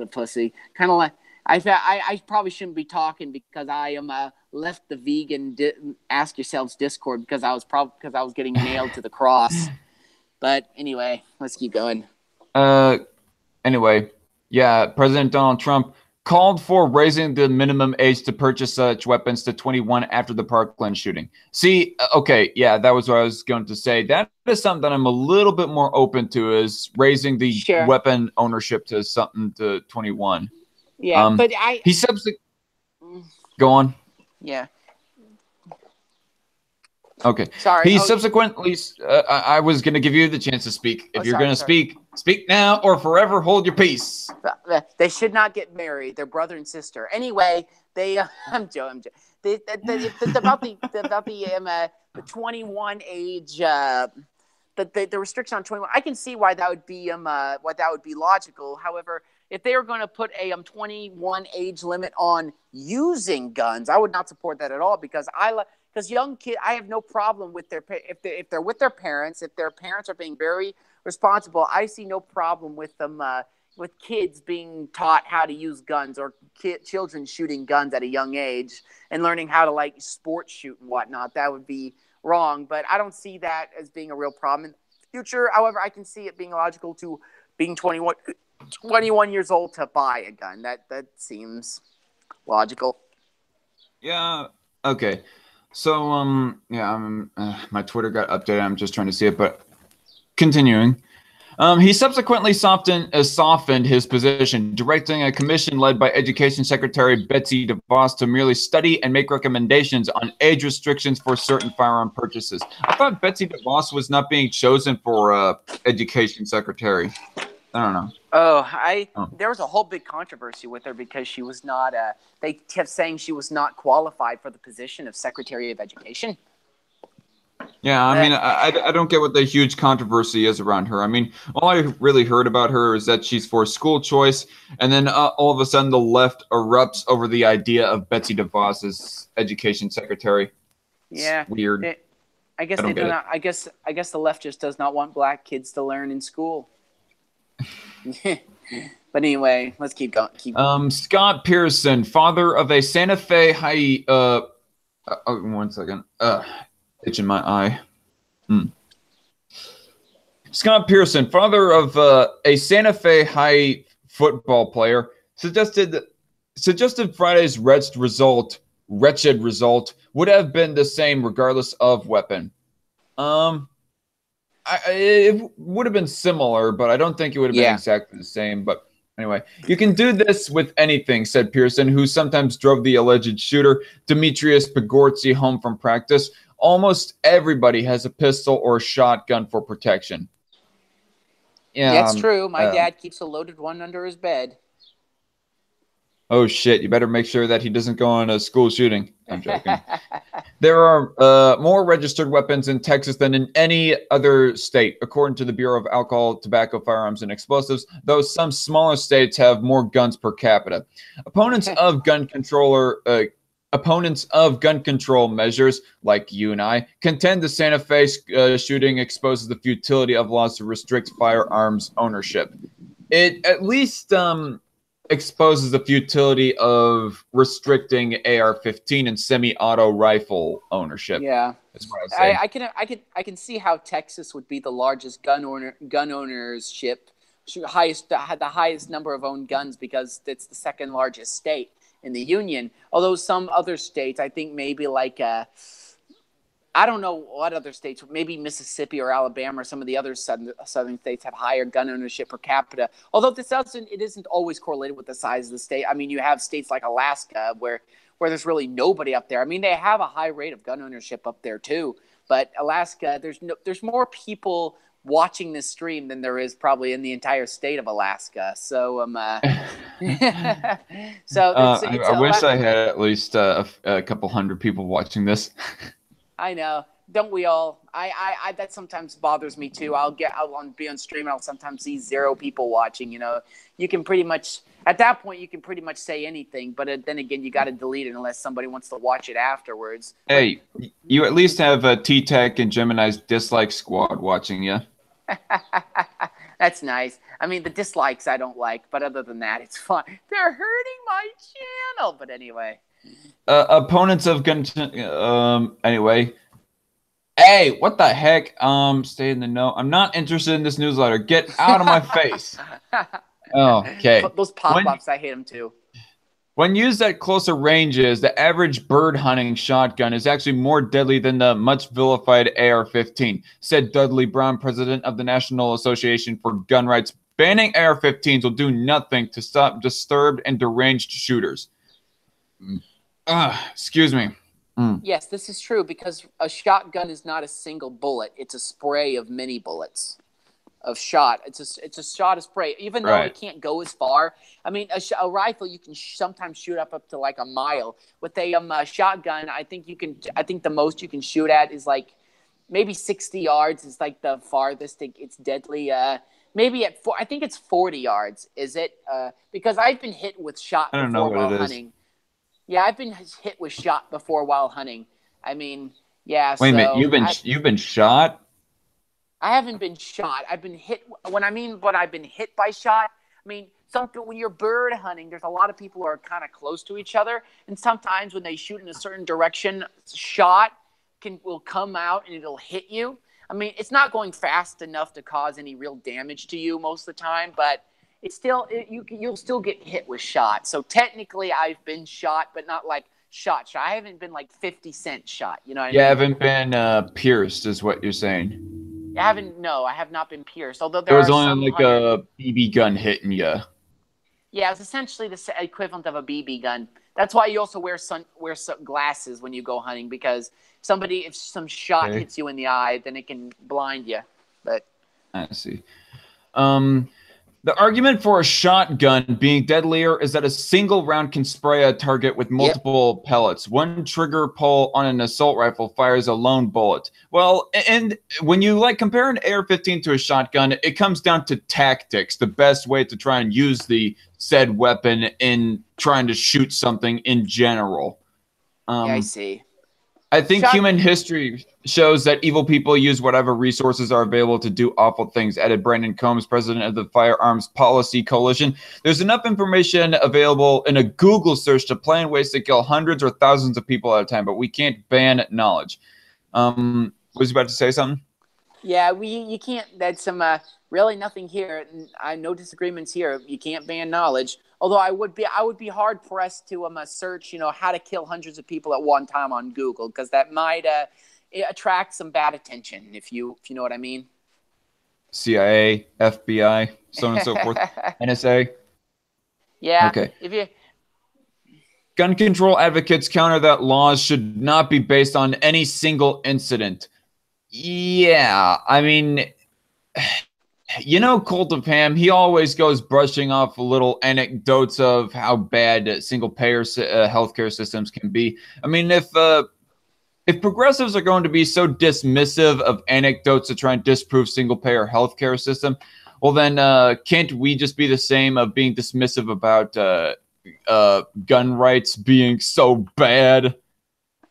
pussy. Kind of like I probably shouldn't be talking because I am left the vegan Ask Yourselves Discord because I was getting nailed to the cross. But anyway, let's keep going. Anyway, yeah, President Donald Trump called for raising the minimum age to purchase such weapons to 21 after the Parkland shooting. See, okay, yeah, that was what I was going to say. That is something that I'm a little bit more open to, is raising the weapon ownership to something to 21. Yeah, but Go on. Yeah. Okay. Sorry. He subsequently, I was going to give you the chance to speak. If you're going to speak now or forever hold your peace. They should not get married. They're brother and sister. Anyway, I'm joking. About the 21 age, the restriction on 21. I can see why that would be logical. However, if they were going to put a 21 age limit on using guns, I would not support that at all because young kids, I have no problem with if they're with their parents, if their parents are being very responsible. I see no problem with them with kids being taught how to use guns or children shooting guns at a young age and learning how to like sport shoot and whatnot. That would be wrong, but I don't see that as being a real problem in the future. However, I can see it being logical to being 21 years old to buy a gun. That seems logical. Yeah. Okay. So, my Twitter got updated. I'm just trying to see it, but continuing. He subsequently softened his position, directing a commission led by Education Secretary Betsy DeVos to merely study and make recommendations on age restrictions for certain firearm purchases. I thought Betsy DeVos was not being chosen for Education Secretary. I don't know. There was a whole big controversy with her because she was not. They kept saying she was not qualified for the position of Secretary of Education. Yeah, I mean, I don't get what the huge controversy is around her. I mean, all I really heard about her is that she's for school choice, and then all of a sudden the left erupts over the idea of Betsy DeVos as Education Secretary. Yeah, it's weird. I guess they do not. I guess the left just does not want black kids to learn in school. But anyway, let's keep going. Scott Pearson, father of a Santa Fe High. 1 second. Itching my eye. Scott Pearson, father of a Santa Fe High football player, suggested Friday's wretched result would have been the same regardless of weapon. It would have been similar, but I don't think it would have been exactly the same. But anyway, you can do this with anything, said Pearson, who sometimes drove the alleged shooter, Demetrius Pogortzy, home from practice. Almost everybody has a pistol or a shotgun for protection. Yeah, that's true. My dad keeps a loaded one under his bed. Oh, shit. You better make sure that he doesn't go on a school shooting. I'm joking. There are more registered weapons in Texas than in any other state, according to the Bureau of Alcohol, Tobacco, Firearms, and Explosives, though some smaller states have more guns per capita. Opponents of gun control measures, like you and I, contend the Santa Fe shooting exposes the futility of laws to restrict firearms ownership. It at least exposes the futility of restricting AR-15 and semi-auto rifle ownership. Yeah, that's what I was saying. I can see how Texas would be the largest gun ownership, the highest number of owned guns because it's the second largest state. in the Union. Although some other states, I think maybe like I don't know what other states, maybe Mississippi or Alabama or some of the other southern states have higher gun ownership per capita. Although it isn't always correlated with the size of the state. I mean, you have states like Alaska where there's really nobody up there. I mean, they have a high rate of gun ownership up there too. But Alaska, there's more people watching this stream than there is probably in the entire state of Alaska. So I wish I had at least a couple hundred people watching this. I know. Don't we all? I that sometimes bothers me too. I'll be on stream and I'll sometimes see 0 people watching. You know, you can pretty much at that point you can pretty much say anything. But then again, you got to delete it unless somebody wants to watch it afterwards. Hey, you at least have T-Tech and Gemini's dislike squad watching you. That's nice. I mean, the dislikes I don't like, but other than that, it's fun. They're hurting my channel. But anyway. Opponents of gun. Anyway. Hey, what the heck? Stay in the know. I'm not interested in this newsletter. Get out of my face. Okay. Those pop-ups, I hate them too. When used at closer ranges, the average bird hunting shotgun is actually more deadly than the much vilified AR-15, said Dudley Brown, president of the National Association for Gun Rights. Banning AR-15s will do nothing to stop disturbed and deranged shooters. Excuse me. Yes, this is true because a shotgun is not a single bullet. It's a spray of many bullets of shot. It's a shot of spray, even though it can't go as far. I mean, a rifle you can sometimes shoot up to like a mile. With a shotgun, I think the most you can shoot at is like maybe 60 yards. Is like the farthest it's deadly. Maybe I think it's 40 yards. Is it? Because I've been hit with shot before while hunting. Yeah, I've been hit with shot before while hunting. I mean, yeah. Wait a minute, you've been shot? I haven't been shot. I've been hit. When I've been hit by shot, I mean, when you're bird hunting, there's a lot of people who are kind of close to each other, and sometimes when they shoot in a certain direction, shot will come out and it'll hit you. I mean, it's not going fast enough to cause any real damage to you most of the time, but you'll still get hit with shot. So technically, I've been shot, but not like shot. I haven't been like 50 Cent shot. You know what I mean? You haven't been pierced, is what you're saying. I have not been pierced. Although there was only like a BB gun hitting you. Yeah, it's essentially the equivalent of a BB gun. That's why you also wear glasses when you go hunting, because if some shot hits you in the eye, then it can blind you. But I see. The argument for a shotgun being deadlier is that a single round can spray a target with multiple pellets. One trigger pull on an assault rifle fires a lone bullet. Well, and when you compare an AR-15 to a shotgun, it comes down to tactics, the best way to try and use the said weapon in trying to shoot something in general. I see. I think human history shows that evil people use whatever resources are available to do awful things, added Brandon Combs, president of the Firearms Policy Coalition. There's enough information available in a Google search to plan ways to kill hundreds or thousands of people at a time, but we can't ban knowledge. Was you about to say something? Yeah, you can't. That's some really nothing here. No disagreements here. You can't ban knowledge. Although I would be hard pressed to search, how to kill hundreds of people at one time on Google, because that might attract some bad attention, if you know what I mean. CIA, FBI, so on and so forth, NSA. Yeah. Okay. Gun control advocates counter that laws should not be based on any single incident. Yeah, I mean, Cult of Ham, he always goes brushing off little anecdotes of how bad single-payer healthcare systems can be. I mean, if progressives are going to be so dismissive of anecdotes to try and disprove single-payer healthcare system, well then, can't we just be the same of being dismissive about gun rights being so bad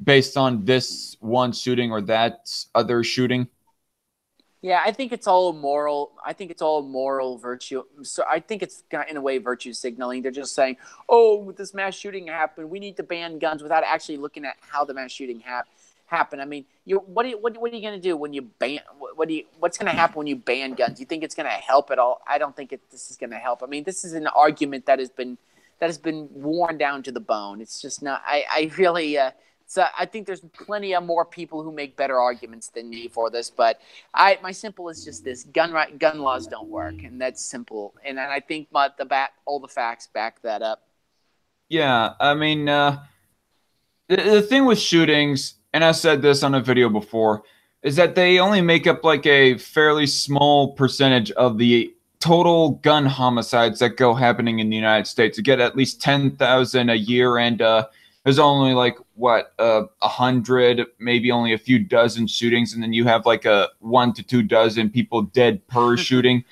based on this one shooting or that other shooting? Yeah, I think it's all moral. I think it's all moral virtue. So I think it's in a way virtue signaling. They're just saying, "Oh, this mass shooting happened. We need to ban guns," without actually looking at how the mass shooting happened. I mean, what are you going to do when you ban? What's going to happen when you ban guns? You think it's going to help at all? I don't think this is going to help. I mean, this is an argument that has been that has been worn down to the bone. It's just not. I really. So I think there's plenty of more people who make better arguments than me for this, but my simple is just this: gun laws don't work, and that's simple. And I think all the facts back that up. Yeah, I mean, the thing with shootings, and I said this on a video before, is that they only make up like a fairly small percentage of the total gun homicides that go happening in the United States. You get at least 10,000 a year, and there's only like what 100, maybe only a few dozen shootings, and then you have like a 1 to 2 dozen people dead per shooting.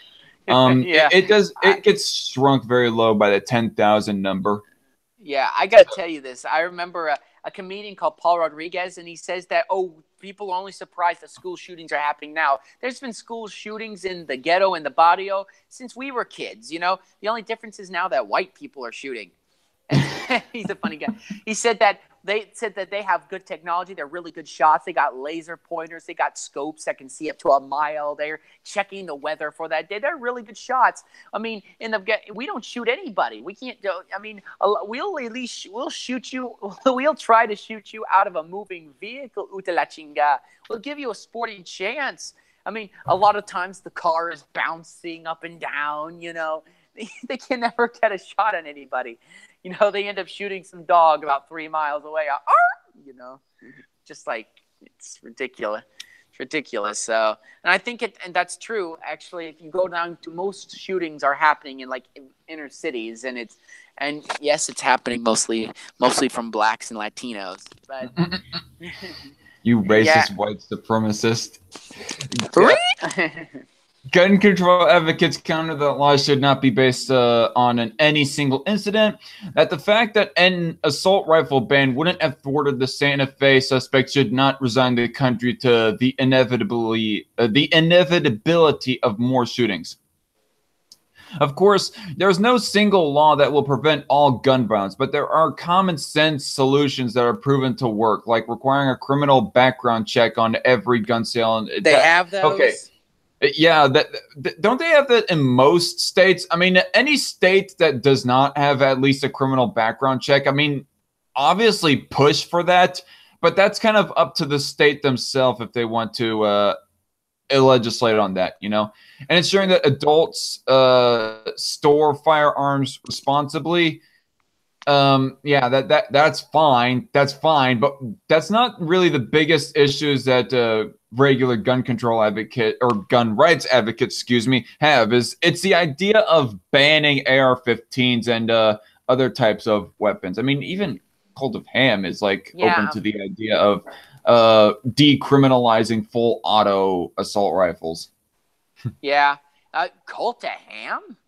Yeah. It gets shrunk very low by the 10,000 number. Yeah, I got to tell you this. I remember a comedian called Paul Rodriguez, and he says that, people are only surprised that school shootings are happening now. There's been school shootings in the ghetto and the barrio since we were kids, you know? The only difference is now that white people are shooting. He's a funny guy. He said that they have good technology. They're really good shots. They got laser pointers. They got scopes that can see up to a mile. They're checking the weather for that day. They're really good shots. I mean, we don't shoot anybody. We can't do. I mean, we'll shoot you. We'll try to shoot you out of a moving vehicle. Uta chinga. We'll give you a sporting chance. I mean, a lot of times the car is bouncing up and down. You know, they can never get a shot on anybody. You know, they end up shooting some dog about 3 miles away. You know, just like, it's ridiculous. It's ridiculous. So, and I think and that's true. Actually, if you go down to most shootings are happening in like inner cities, and yes, it's happening mostly from blacks and Latinos. But you racist white supremacist. Gun control advocates counter that laws should not be based on any single incident, that the fact that an assault rifle ban wouldn't have thwarted the Santa Fe suspect should not resign the country to the inevitability of more shootings. Of course, there's no single law that will prevent all gun violence, but there are common sense solutions that are proven to work, like requiring a criminal background check on every gun sale. They have those? Okay. Yeah, don't they have that in most states? I mean, any state that does not have at least a criminal background check, I mean, obviously push for that, but that's kind of up to the state themselves if they want to legislate on that, you know? And ensuring that adults store firearms responsibly. Yeah, that's fine. That's fine, but that's not really the biggest issues that regular gun control advocate or gun rights advocates, have. It's the idea of banning AR-15s and other types of weapons. I mean, even Cult of Ham is like open to the idea of decriminalizing full auto assault rifles. Yeah, Cult of Ham.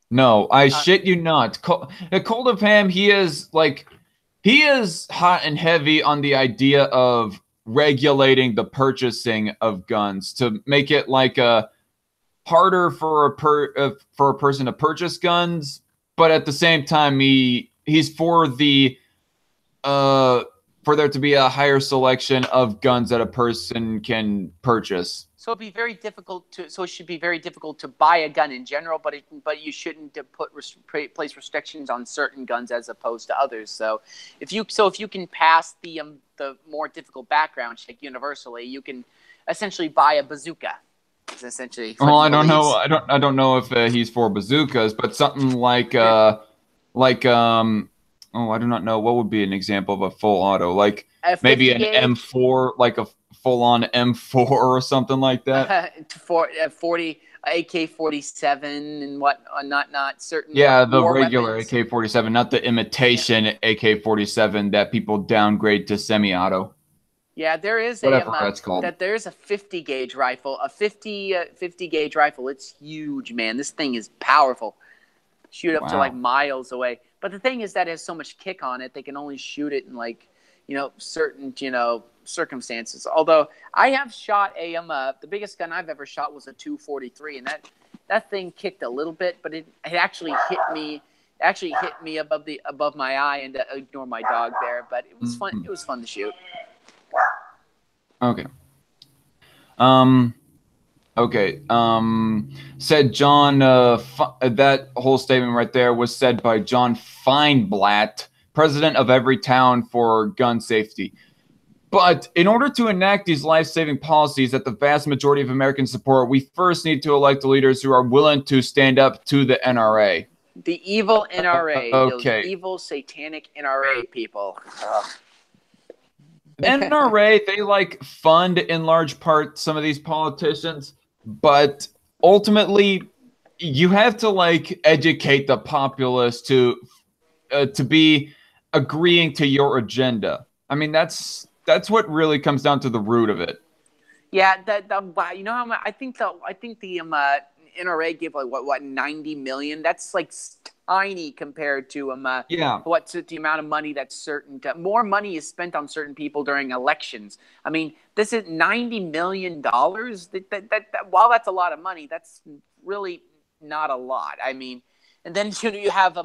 No, I shit you not. Cult of Ham, he is hot and heavy on the idea of regulating the purchasing of guns to make it like harder for a person to purchase guns, but at the same time he's for the for there to be a higher selection of guns that a person can purchase. So it should be very difficult to buy a gun in general, but you shouldn't place restrictions on certain guns as opposed to others. So if you can pass the more difficult background check universally, you can essentially buy a bazooka. It's essentially. Well, I don't know. I don't know if he's for bazookas, but something like oh, I do not know. What would be an example of a full auto? Like maybe an M4, like a full-on M4 or something like that. 40 AK-47 and what? Not certain. Yeah, the regular AK-47, not the imitation AK-47 that people downgrade to semi-auto. Yeah, there is that's called. There is a 50 gauge rifle, a 50 gauge rifle. It's huge, man. This thing is powerful. Shoot up to like miles away. But the thing is that it has so much kick on it, they can only shoot it in like, certain, circumstances. Although I have shot the biggest gun I've ever shot was a 243, and that thing kicked a little bit, but it actually hit me. Above my eye, and ignore my dog there. But it was fun. It was fun to shoot. Okay. Okay. Said John. That whole statement right there was said by John Feinblatt, president of every town for gun safety. But in order to enact these life-saving policies that the vast majority of Americans support, we first need to elect the leaders who are willing to stand up to the NRA. The evil NRA, those Okay. evil satanic NRA people. Ugh. NRA, they like fund in large part some of these politicians, but ultimately you have to like educate the populace to be agreeing to your agenda. I mean, that's what really comes down to the root of it. Yeah, wow, you know how much I think the NRA gave like what 90 million. That's like tiny compared to Yeah. what's the amount of money that's more money is spent on certain people during elections. I mean, this is $90 million. While that's a lot of money, that's really not a lot. I mean, and then you have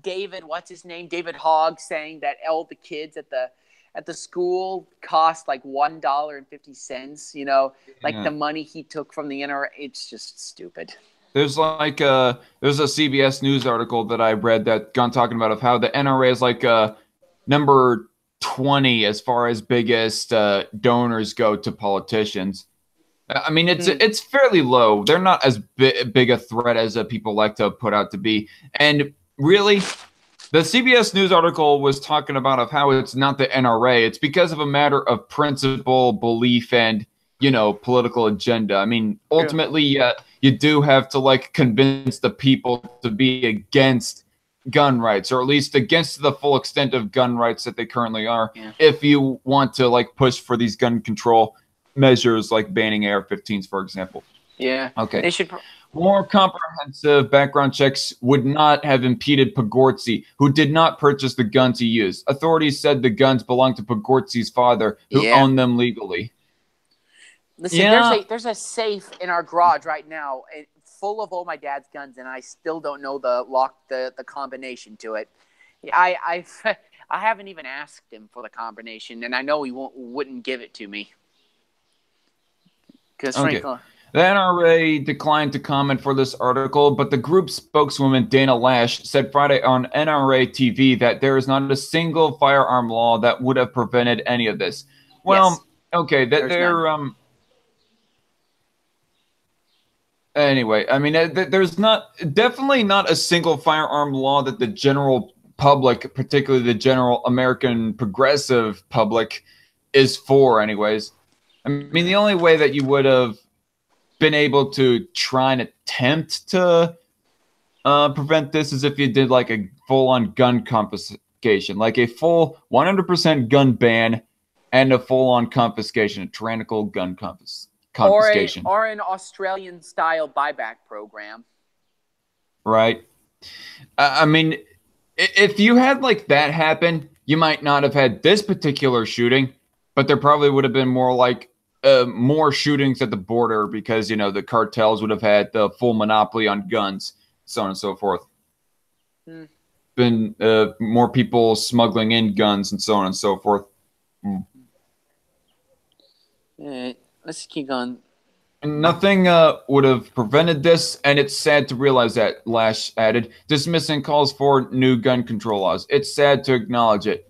David, what's his name, David Hogg, saying that all the kids at the school cost like $1.50. Like Yeah. the money he took from the NRA. It's just stupid. There's a CBS News article that I read that gone talking about of how the NRA is like number 20 as far as biggest donors go to politicians. I mean, it's fairly low. They're not as big a threat as people like to put out to be. And really, the CBS News article was talking about of how it's not the NRA. It's because of a matter of principle, belief, and political agenda. I mean, ultimately, you do have to like convince the people to be against gun rights, or at least against the full extent of gun rights that they currently are, if you want to like push for these gun control measures like banning AR-15s, for example. Yeah. Okay. They should. More comprehensive background checks would not have impeded Pogortzy, who did not purchase the guns he used. Authorities said the guns belonged to Pogortzy's father, who owned them legally. Listen, there's a safe in our garage right now, full of all my dad's guns, and I still don't know the combination to it. I haven't even asked him for the combination, and I know he wouldn't give it to me. Because frankly. The NRA declined to comment for this article, but the group's spokeswoman, Dana Lash, said Friday on NRA TV that there is not a single firearm law that would have prevented any of this. Well, yes. Okay, anyway, I mean, there's definitely not a single firearm law that the general public, particularly the general American progressive public, is for anyways. I mean, the only way that you would have been able to try and attempt to prevent this is if you did like a full-on gun confiscation, like a full 100% gun ban and a full-on confiscation, a tyrannical gun confiscation. Or an Australian-style buyback program. Right. I mean, if you had like that happen, you might not have had this particular shooting, but there probably would have been more shootings at the border because, the cartels would have had the full monopoly on guns, so on and so forth. Been more people smuggling in guns and so on and so forth. Let's keep going. Nothing would have prevented this, and it's sad to realize that, Lash added, dismissing calls for new gun control laws. It's sad to acknowledge it.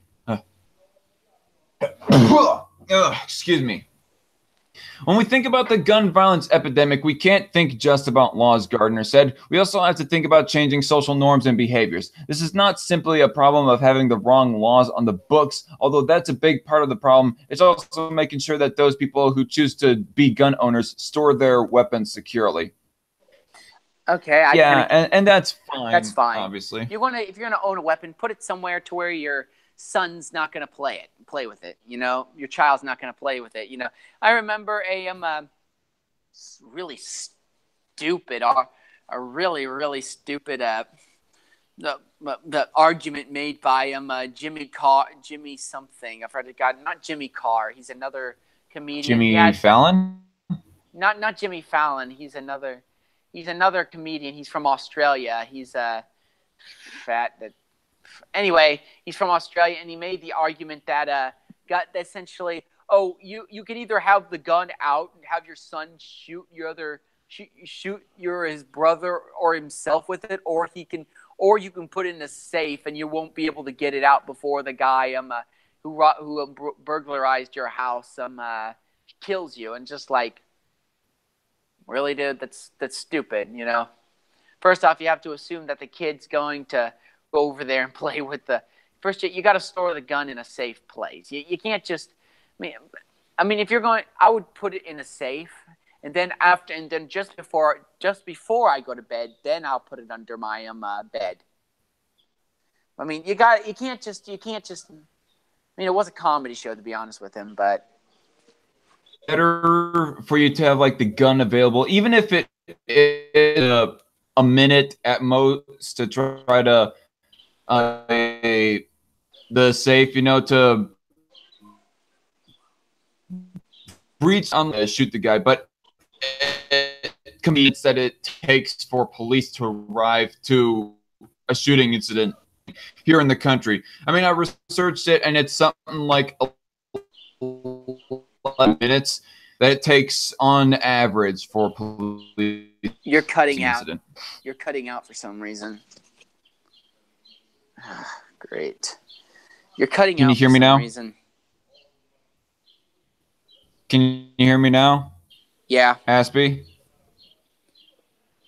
Excuse me. When we think about the gun violence epidemic, we can't think just about laws, Gardner said. We also have to think about changing social norms and behaviors. This is not simply a problem of having the wrong laws on the books, although that's a big part of the problem. It's also making sure that those people who choose to be gun owners store their weapons securely. Okay. And that's fine. That's fine. Obviously. If you're gonna own a weapon, put it somewhere to where your son's not gonna play with it. Your child's not gonna play with it. I remember a really stupid, a really really stupid the argument made by Jimmy something. I forgot. Not Jimmy Carr. He's another comedian. Jimmy Fallon. Not Jimmy Fallon. He's another comedian. He's from Australia. He's fat. Anyway, he's from Australia, and he made the argument that got essentially oh, you can either have the gun out and have your son shoot his brother or himself with it, or you can put it in a safe and you won't be able to get it out before the guy who burglarized your house kills you. And just like, really, dude, that's stupid, you know. First off, you have to assume that the kid's going to go over there and play with the. First, you got to store the gun in a safe place. You can't just. I mean, if you're going, I would put it in a safe, and then just before I go to bed, then I'll put it under my bed. I mean, you can't just. I mean, it was a comedy show, to be honest with him, but better for you to have like the gun available, even if it is a minute at most, to try to the safe, you know, to breach on shoot the guy. But it convenience that it takes for police to arrive to a shooting incident here in the country. I mean, I researched it, and it's something like 11 minutes that it takes on average for police. You're cutting incident. out. You're cutting out for some reason. Great. You're cutting out. Can you hear me now? Reason. Can you hear me now? Yeah. Aspie?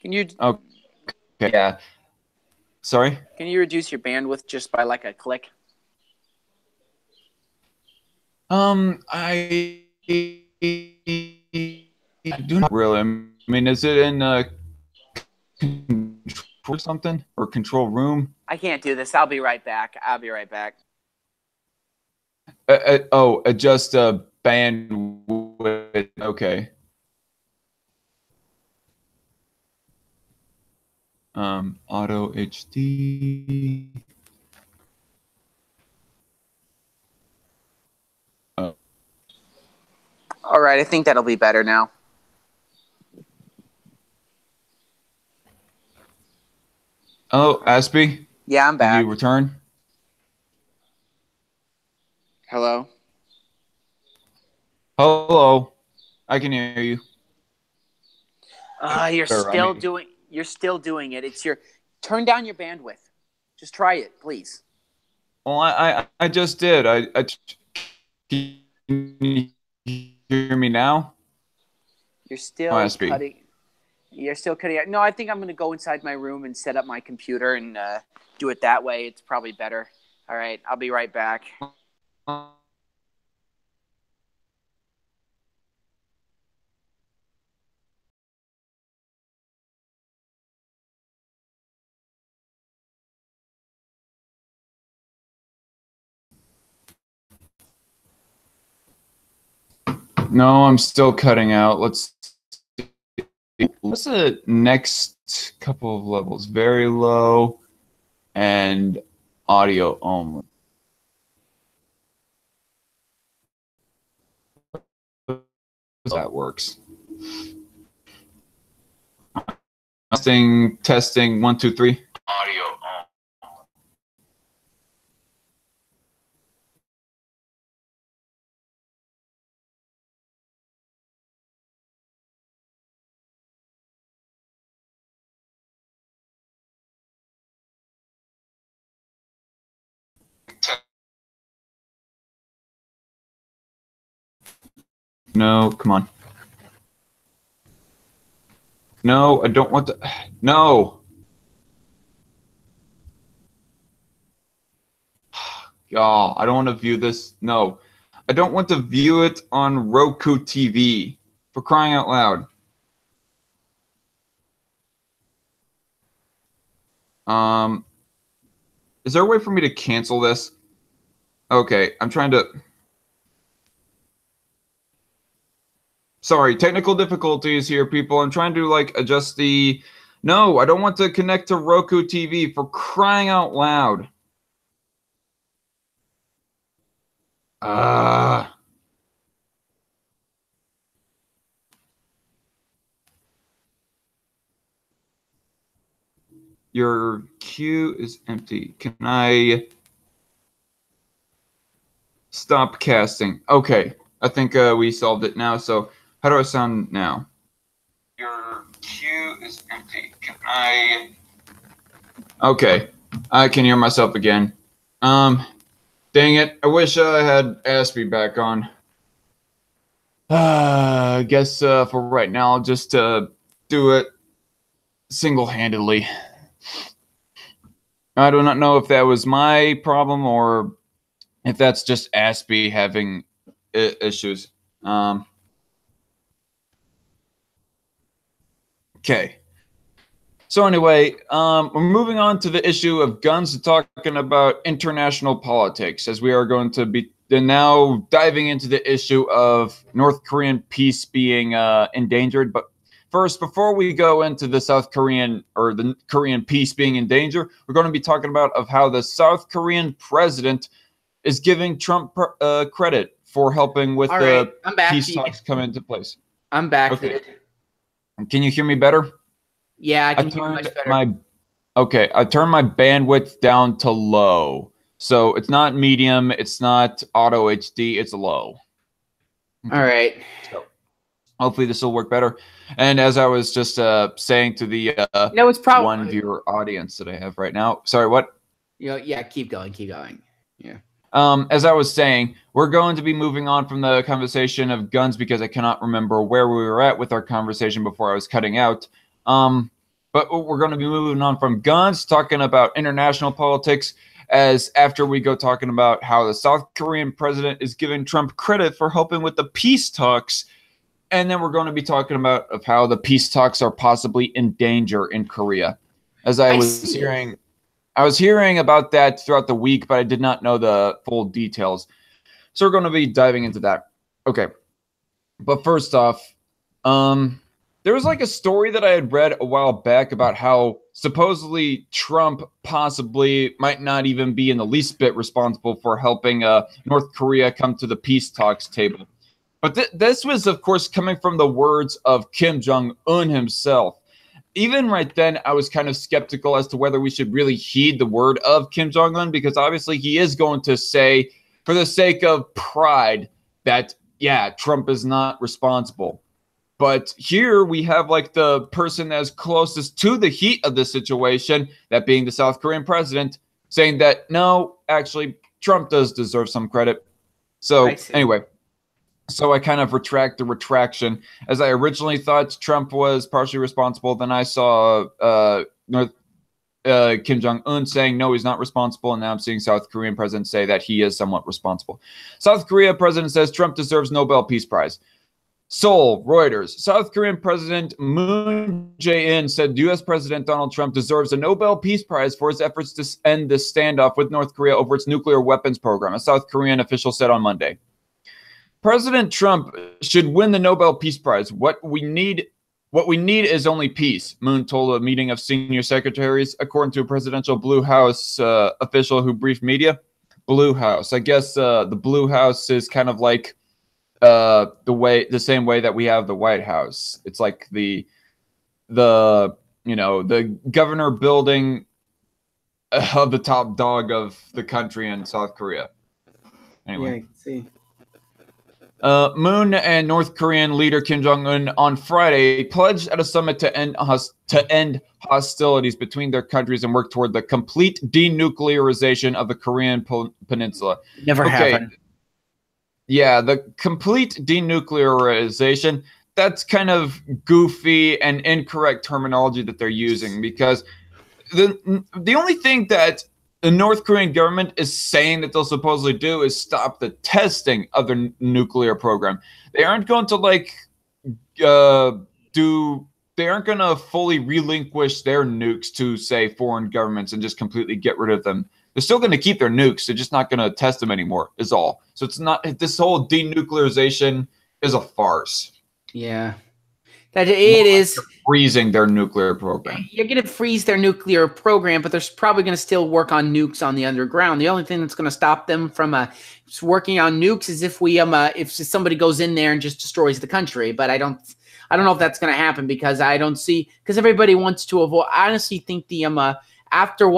Can you? Okay. Yeah. Sorry? Can you reduce your bandwidth just by like a click? I do not really. I mean, is it in control something or control room? I can't do this. I'll be right back. Adjust bandwidth. Okay. Auto HD. Oh. All right, I think that'll be better now. Oh, Aspie? Yeah, I'm back. Did you return? Hello? Hello. I can hear you. You're still doing it. Turn down your bandwidth. Just try it, please. Well, I just did. Can you hear me now? You're still cutting. You're still cutting out. No, I think I'm going to go inside my room and set up my computer and do it that way. It's probably better. All right, I'll be right back. No, I'm still cutting out. What's the next couple of levels? Very low and audio only. That works. Testing 1 2 3. Audio on. No, come on. No, I don't want to. No. Y'all, I don't want to view this. No. I don't want to view it on Roku TV. For crying out loud. Is there a way for me to cancel this? Okay, I'm trying to. Sorry, technical difficulties here, people. I'm trying to like adjust the. No, I don't want to connect to Roku TV, for crying out loud. Your queue is empty. Can I stop casting? Okay. I think we solved it now. So how do I sound now? Your queue is empty. Can I? Okay, I can hear myself again. Dang it! I wish I had Aspie back on. I guess for right now, I'll just do it single-handedly. I do not know if that was my problem or if that's just Aspie having issues. Okay. So anyway, we're moving on to the issue of guns and talking about international politics, as we are going to be now diving into the issue of North Korean peace being endangered. But first, before we go into the South Korean or the Korean peace being in danger, we're going to be talking about of how the South Korean president is giving Trump credit for helping with the peace talks come into place. I'm back. Okay. Can you hear me better? Yeah, I can hear you much better. I turned my bandwidth down to low. So it's not medium, it's not auto HD, it's low. All right. So hopefully this will work better. And as I was just saying to the it's probably one viewer audience that I have right now. Sorry, what? Yeah, keep going. Yeah. As I was saying, we're going to be moving on from the conversation of guns because I cannot remember where we were at with our conversation before I was cutting out. But we're going to be moving on from guns, talking about international politics, as after we go talking about how the South Korean president is giving Trump credit for helping with the peace talks. And then we're going to be talking about of how the peace talks are possibly in danger in Korea. As I was hearing about that throughout the week, but I did not know the full details. So we're going to be diving into that. Okay. But first off, there was like a story that I had read a while back about how supposedly Trump possibly might not even be in the least bit responsible for helping North Korea come to the peace talks table. But this was, of course, coming from the words of Kim Jong-un himself. Even right then, I was kind of skeptical as to whether we should really heed the word of Kim Jong-un, because obviously he is going to say, for the sake of pride, that, yeah, Trump is not responsible. But here we have like the person that's closest to the heat of the situation, that being the South Korean president, saying that, no, actually, Trump does deserve some credit. So anyway, so I kind of retract the retraction. As I originally thought Trump was partially responsible, then I saw Kim Jong-un saying, no, he's not responsible. And now I'm seeing South Korean president say that he is somewhat responsible. South Korea president says Trump deserves Nobel Peace Prize. Seoul, Reuters. South Korean President Moon Jae-in said U.S. President Donald Trump deserves a Nobel Peace Prize for his efforts to end the standoff with North Korea over its nuclear weapons program, a South Korean official said on Monday. President Trump should win the Nobel Peace Prize. What we need is only peace, Moon told a meeting of senior secretaries, according to a presidential Blue House official who briefed media. Blue House. I guess the Blue House is kind of like the same way that we have the White House. It's like the governor building of the top dog of the country in South Korea. Anyway, yeah, I can see. Moon and North Korean leader Kim Jong-un on Friday pledged at a summit to end hostilities between their countries and work toward the complete denuclearization of the Korean peninsula. Never happened. Yeah, the complete denuclearization, that's kind of goofy and incorrect terminology that they're using, because the only thing that the North Korean government is saying that they'll supposedly do is stop the testing of their nuclear program. They aren't going to they aren't going to fully relinquish their nukes to, say, foreign governments and just completely get rid of them. They're still going to keep their nukes. They're just not going to test them anymore, is all. So it's not, this whole denuclearization is a farce. Yeah. That it is freezing their nuclear program. You're going to freeze their nuclear program, but they're probably going to still work on nukes on the underground. The only thing that's going to stop them from working on nukes is if somebody goes in there and just destroys the country. But I don't know if that's going to happen, because because everybody wants to avoid. I honestly think after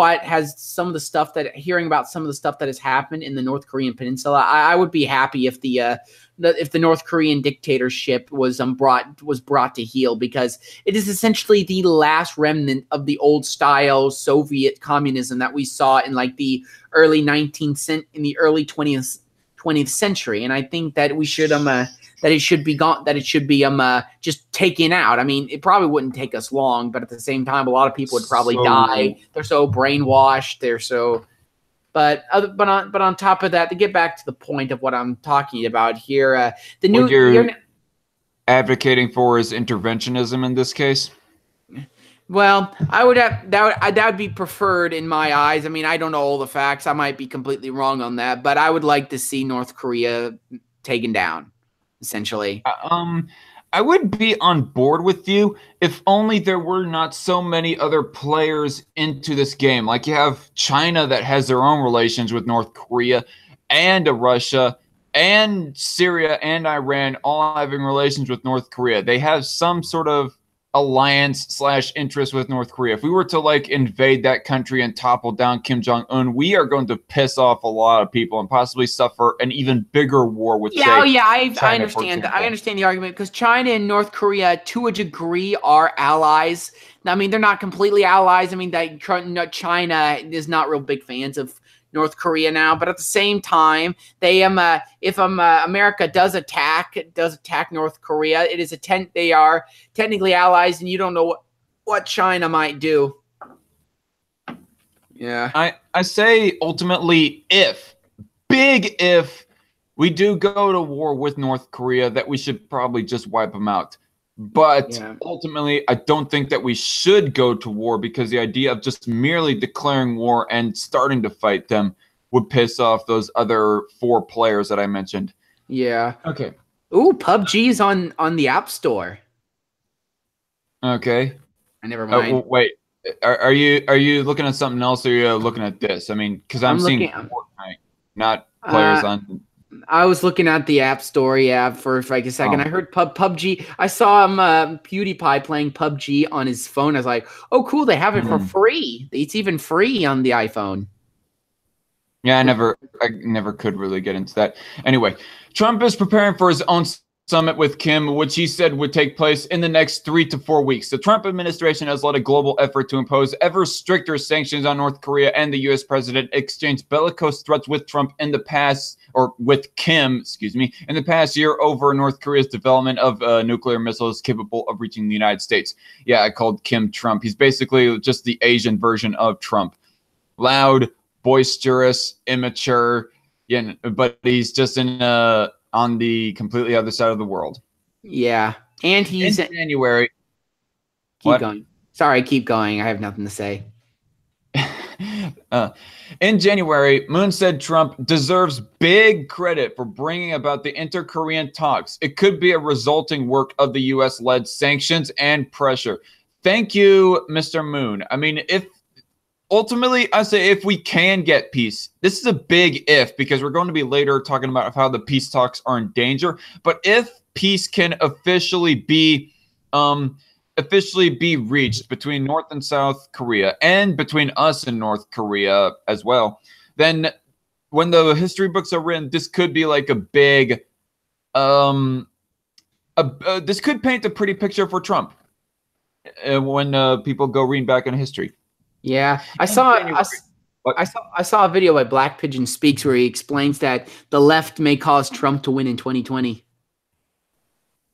some of the stuff that has happened in the North Korean peninsula, I would be happy if the North Korean dictatorship was brought to heel, because it is essentially the last remnant of the old style Soviet communism that we saw in like the early 20th century, and I think that we should that it should be gone, that it should be just taken out. I mean, it probably wouldn't take us long, but at the same time, a lot of people would probably die. They're so brainwashed. But on top of that, to get back to the point of what I'm talking about here, what you're advocating for is interventionism in this case. Well, that would be preferred in my eyes. I mean, I don't know all the facts. I might be completely wrong on that, but I would like to see North Korea taken down, essentially. I would be on board with you if only there were not so many other players into this game. Like you have China that has their own relations with North Korea, and Russia and Syria and Iran all having relations with North Korea. They have some sort of alliance/interest with North Korea. If we were to like invade that country and topple down Kim Jong-un, we are going to piss off a lot of people and possibly suffer an even bigger war with I understand. I understand the argument, because China and North Korea, to a degree, are allies. I mean, they're not completely allies. I mean, China is not real big fans of North Korea now, but at the same time, if America does attack North Korea, they are technically allies, and you don't know what China might do. Yeah, I say ultimately, if we do go to war with North Korea, that we should probably just wipe them out. But ultimately, I don't think that we should go to war, because the idea of just merely declaring war and starting to fight them would piss off those other 4 players that I mentioned. Yeah. Okay. Ooh, PUBG's on the App Store. Okay. Never mind. Well, wait. Are you looking at something else, or are you looking at this? I mean, because I'm seeing Fortnite, not players on. I was looking at the App Store, for like a second. I heard PUBG. I saw PewDiePie playing PUBG on his phone. I was like, oh, cool, they have it for free. It's even free on the iPhone. Yeah, I never could really get into that. Anyway, Trump is preparing for his own summit with Kim, which he said would take place in the next 3 to 4 weeks. The Trump administration has led a global effort to impose ever stricter sanctions on North Korea, and the U.S. president exchanged bellicose threats with Trump in the past, or with Kim, in the past year over North Korea's development of nuclear missiles capable of reaching the United States. Yeah, I called Kim Trump. He's basically just the Asian version of Trump. Loud, boisterous, immature, but he's just on the completely other side of the world. Yeah. And he's in January. Keep going. Sorry, keep going. I have nothing to say. In January, Moon said Trump deserves big credit for bringing about the inter-Korean talks. It could be a resulting work of the U.S.-led sanctions and pressure. Thank you, Mr. Moon. I mean, ultimately, I say if we can get peace, this is a big if, because we're going to be later talking about how the peace talks are in danger. But if peace can officially be reached between North and South Korea, and between us and North Korea as well, then when the history books are written, this could be like a big, this could paint a pretty picture for Trump when people go reading back in history. Yeah, I saw a video by Black Pigeon Speaks where he explains that the left may cause Trump to win in 2020.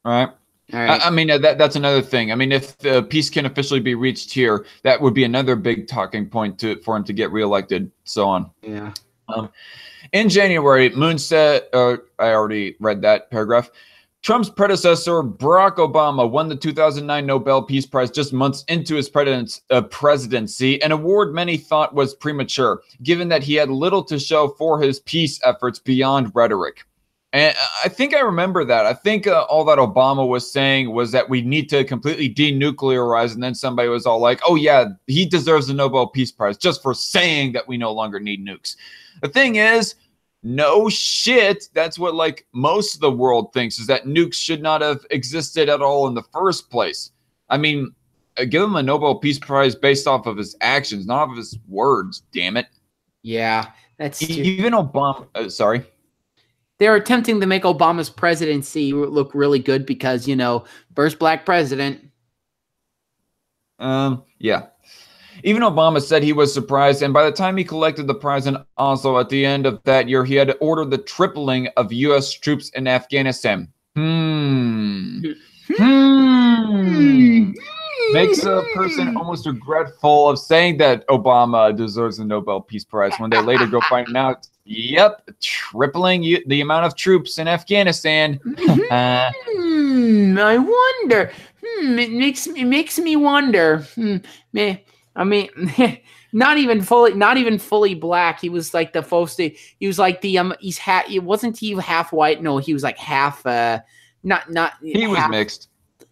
All right. I mean, that's another thing. I mean, if the peace can officially be reached here, that would be another big talking point for him to get reelected, so on. Yeah. In January, Moon said, I already read that paragraph, Trump's predecessor, Barack Obama, won the 2009 Nobel Peace Prize just months into his presidency, an award many thought was premature, given that he had little to show for his peace efforts beyond rhetoric. And I think I remember that. I think all that Obama was saying was that we need to completely denuclearize, and then somebody was all like, oh yeah, he deserves the Nobel Peace Prize just for saying that we no longer need nukes. The thing is, no shit, that's what like most of the world thinks, is that nukes should not have existed at all in the first place. I mean, give him a Nobel Peace Prize based off of his actions, not off of his words. Damn it. Yeah, that's even Obama. Sorry. They're attempting to make Obama's presidency look really good because, you know, first black president. Yeah. Even Obama said he was surprised, and by the time he collected the prize in Oslo at the end of that year, he had ordered the tripling of U.S. troops in Afghanistan. Makes a person almost regretful of saying that Obama deserves the Nobel Peace Prize when they later go find out, yep, tripling the amount of troops in Afghanistan. I wonder. It makes me wonder. I mean, not even fully black. He was like the first. He was like the wasn't he half white? No, he was like half. He was mixed.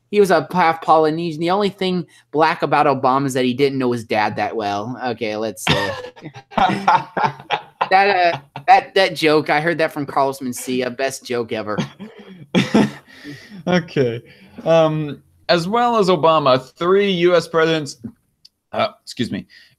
He was a half Polynesian. The only thing black about Obama is that he didn't know his dad that well. Okay, let's that joke. I heard that from Carlos Mencia. Best joke ever. Okay. As well as Obama, three U.S. presidents.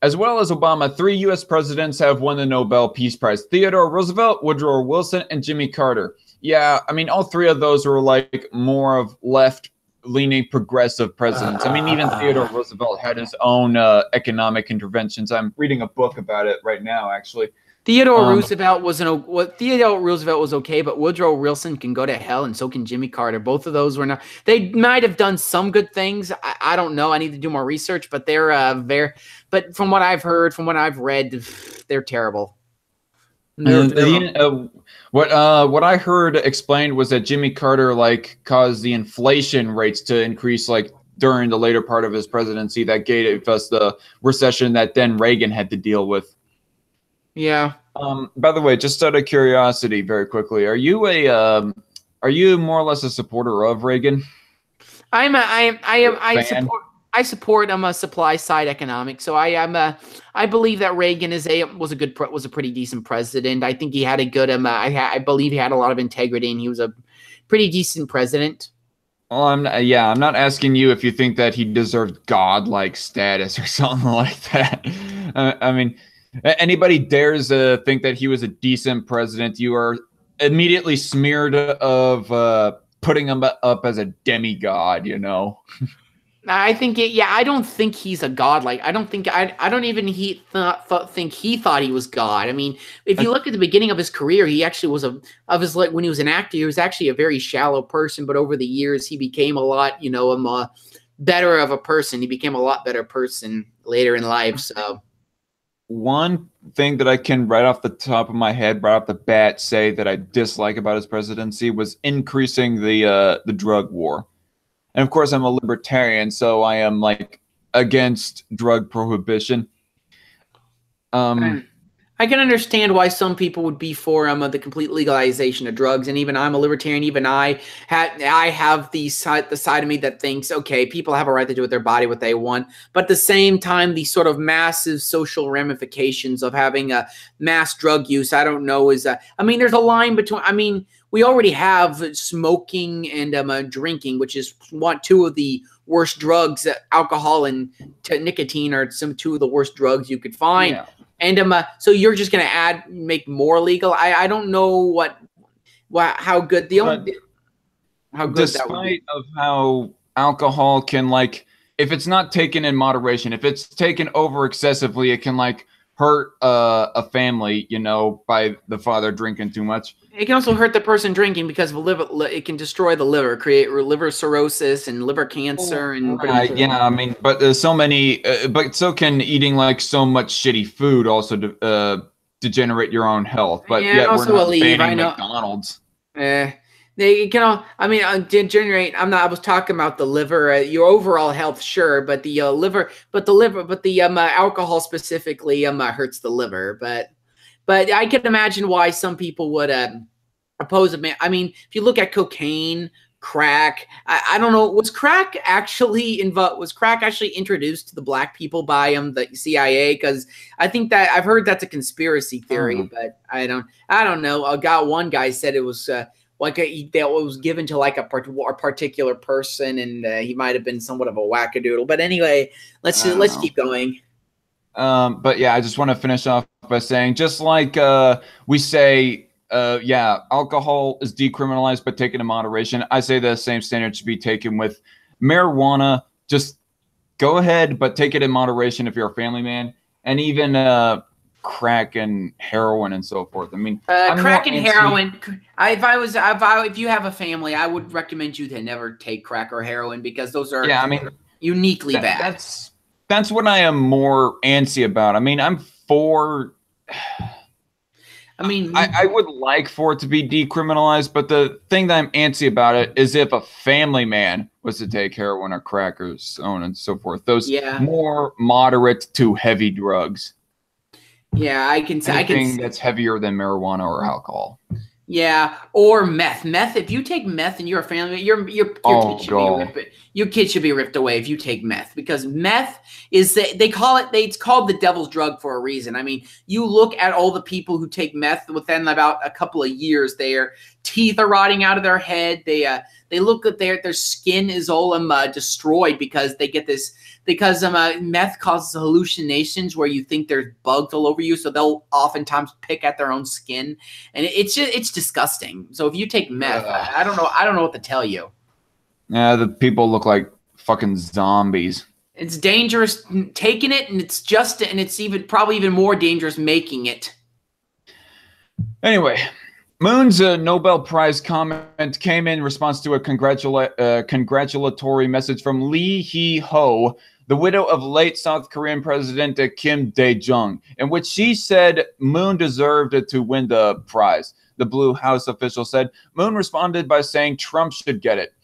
As well as Obama, 3 U.S. presidents have won the Nobel Peace Prize: Theodore Roosevelt, Woodrow Wilson, and Jimmy Carter. Yeah, I mean, all 3 of those were like more of left-leaning progressive presidents. I mean, even Theodore Roosevelt had his own economic interventions. I'm reading a book about it right now, actually. Theodore Roosevelt was okay, but Woodrow Wilson can go to hell, and so can Jimmy Carter. Both of those were not. They might have done some good things. I don't know. I need to do more research, but they're But from what I've heard, from what I've read, they're terrible. What I heard explained was that Jimmy Carter like caused the inflation rates to increase like during the later part of his presidency. That gave us the recession that then Reagan had to deal with. Yeah. By the way, just out of curiosity, very quickly, are you more or less a supporter of Reagan? I support a supply side economics. So I believe that Reagan was a pretty decent president. I think he had a good I believe he had a lot of integrity, and he was a pretty decent president. Well, I'm not asking you if you think that he deserved godlike status or something like that. I mean, anybody dares think that he was a decent president, you are immediately smeared of putting him up as a demigod, you know. I think I don't think he's a god. Like I don't even think he thought he was God. I mean, if you look at the beginning of his career, he actually was when he was an actor, he was actually a very shallow person. But over the years, he became a lot, better of a person. He became a lot better person later in life. So one thing that I can right off the top of my head, right off the bat, say that I dislike about his presidency was increasing the drug war. And of course, I'm a libertarian, so I am like against drug prohibition. I can understand why some people would be for the complete legalization of drugs, and even I'm a libertarian. Even I have the side of me that thinks, okay, people have a right to do with their body what they want, but at the same time, the sort of massive social ramifications of having a mass drug use, I don't know, there's a line between. We already have smoking and drinking, which is two of the worst drugs. Alcohol and nicotine are two of the worst drugs you could find. Yeah. And so you're just going to make more legal. I don't know how good that would be. Despite of how alcohol can if it's not taken in moderation, if it's taken over excessively, it can hurt a family, by the father drinking too much. It can also hurt the person drinking because it can destroy the liver, create liver cirrhosis and liver cancer. But there's so many. But so can eating so much shitty food also degenerate your own health. But yet we're not banning McDonald's. They can degenerate. I was talking about the liver, your overall health, sure, but the alcohol specifically hurts the liver. But I can imagine why some people would oppose it. I mean, if you look at cocaine, crack, I don't know, was crack actually introduced to the black people by the CIA? Because I think that I've heard that's a conspiracy theory, but I don't know. One guy said it was like that was given to like a particular person, and he might have been somewhat of a wackadoodle. But anyway, let's keep going. But yeah, I just want to finish off by saying, just like we say, yeah, alcohol is decriminalized, but taken in moderation. I say the same standard should be taken with marijuana. Just go ahead, but take it in moderation if you're a family man, and even crack and heroin and so forth. I mean, crack and heroin. If you have a family, I would recommend you to never take crack or heroin because those are uniquely bad. That's what I am more antsy about. I mean, I'm for. I mean, I would like for it to be decriminalized, but the thing that I'm antsy about it is if a family man was to take heroin or crack or so on and so forth. Those more moderate to heavy drugs. Yeah, I can say that's heavier than marijuana or alcohol. Yeah, or meth. Meth. If you take meth and you're a family, your kid should be ripped away if you take meth, because meth is it's called the devil's drug for a reason. I mean, you look at all the people who take meth within about a couple of years, their teeth are rotting out of their head. They look at their skin is all destroyed because they get this. Because meth causes hallucinations where you think there's bugs all over you, so they'll oftentimes pick at their own skin, and it's disgusting. So if you take meth, I don't know what to tell you. Yeah, the people look like fucking zombies. It's dangerous taking it, and it's probably even more dangerous making it. Anyway, Moon's Nobel Prize comment came in response to a congratulatory message from Lee Hee-ho, the widow of late South Korean President Kim Dae-jung, in which she said Moon deserved to win the prize. The Blue House official said Moon responded by saying Trump should get it.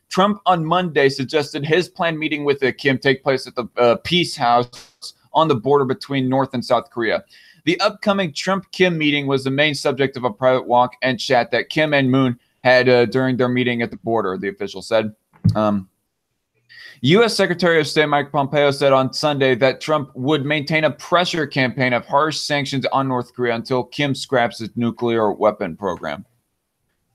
Trump on Monday suggested his planned meeting with Kim take place at the Peace House on the border between North and South Korea. The upcoming Trump-Kim meeting was the main subject of a private walk and chat that Kim and Moon had during their meeting at the border, the official said. U.S. Secretary of State Mike Pompeo said on Sunday that Trump would maintain a pressure campaign of harsh sanctions on North Korea until Kim scraps its nuclear weapon program.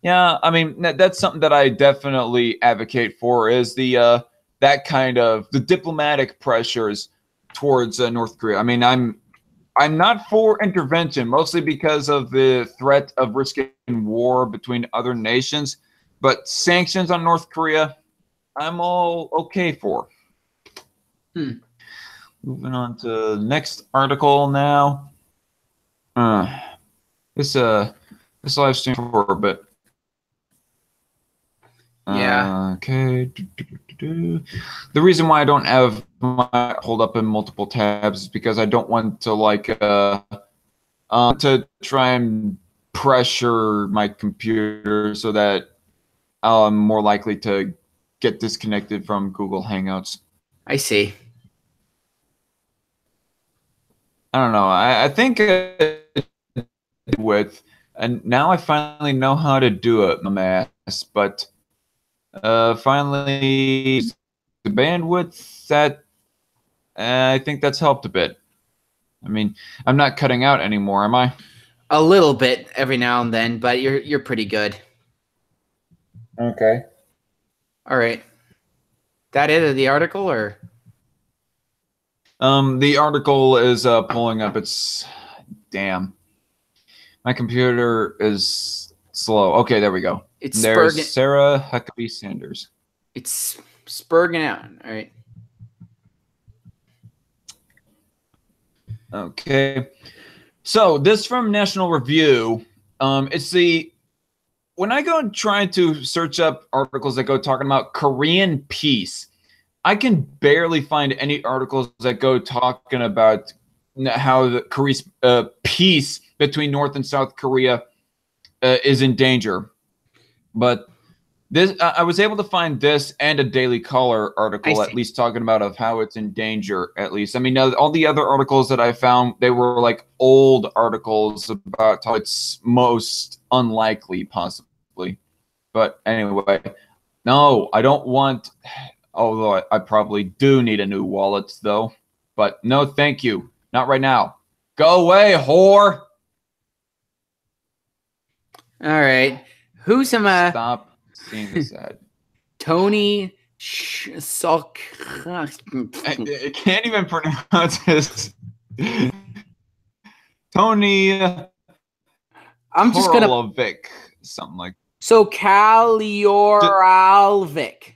Yeah, I mean, that's something that I definitely advocate for, is the diplomatic pressures towards North Korea. I mean, I'm not for intervention, mostly because of the threat of risking war between other nations, but sanctions on North Korea, I'm all okay for. Moving on to the next article now. This live stream for a bit. Yeah. Okay. The reason why I don't have my hold up in multiple tabs is because I don't want to to try and pressure my computer so that I'm more likely to get disconnected from Google Hangouts. I see. I don't know. I think and now I finally know how to do it, my ass. But finally, the bandwidth, that I think that's helped a bit. I mean, I'm not cutting out anymore, am I? A little bit every now and then, but you're pretty good. Okay. All right. That it of the article, or? The article is pulling up. Damn. My computer is slow. Okay, there we go. There's Sarah Huckabee Sanders. It's spurging out. All right. Okay. So this from National Review. When I go trying to search up articles that go talking about Korean peace, I can barely find any articles that go talking about how the Korea's peace between North and South Korea is in danger. But this, I was able to find this and a Daily Caller article, at least talking about of how it's in danger. At least, I mean, all the other articles that I found, they were like old articles about how it's most unlikely, possibly. But anyway, no, I don't want. Although I probably do need a new wallet, though. But no, thank you, not right now. Go away, whore. All right. Who's him? Stop seeing this ad. Tony Sok. I can't even pronounce his. Tony. I'm just gonna Korolovic, something like. So Kalioralvik.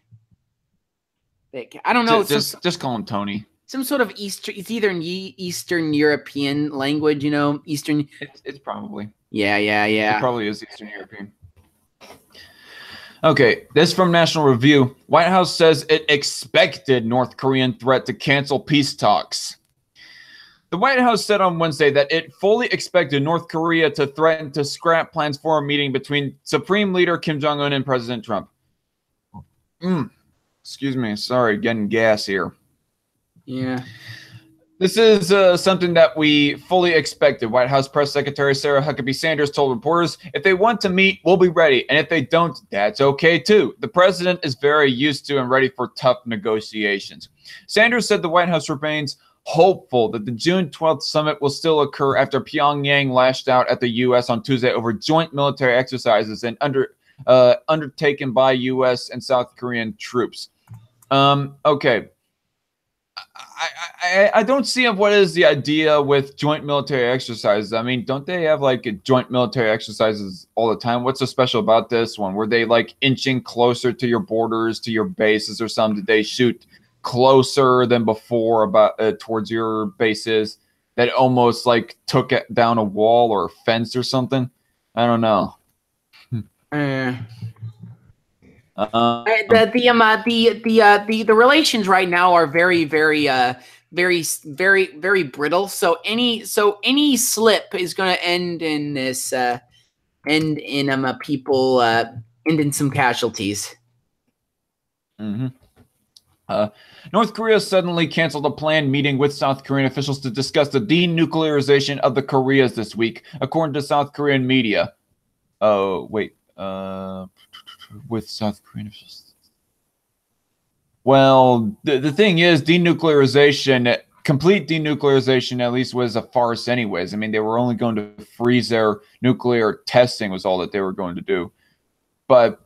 I don't know. Just call him Tony. Some sort of Eastern. It's either an Eastern European language, you know, Eastern. It's probably. Yeah. It probably is Eastern European. Okay, this from National Review. White House says it expected North Korean threat to cancel peace talks. The White House said on Wednesday that it fully expected North Korea to threaten to scrap plans for a meeting between Supreme Leader Kim Jong-un and President Trump. Excuse me, sorry, getting gas here. Yeah. This is something that we fully expected. White House Press Secretary Sarah Huckabee Sanders told reporters, if they want to meet, we'll be ready. And if they don't, that's okay too. The president is very used to and ready for tough negotiations. Sanders said the White House remains hopeful that the June 12th summit will still occur after Pyongyang lashed out at the U.S. on Tuesday over joint military exercises and undertaken by U.S. and South Korean troops. Okay. I don't see what is the idea with joint military exercises. I mean, don't they have like joint military exercises all the time? What's so special about this one? Were they like inching closer to your borders, to your bases or something? Did they shoot closer than before about towards your bases that almost like took it down a wall or a fence or something? I don't know. The relations right now are very brittle. So any slip is going to end in this end in some casualties. Mm-hmm. North Korea suddenly canceled a planned meeting with South Korean officials to discuss the denuclearization of the Koreas this week, according to South Korean media. With South Korean officials. Well, the thing is, complete denuclearization at least was a farce anyways. I mean, they were only going to freeze their nuclear testing was all that they were going to do. But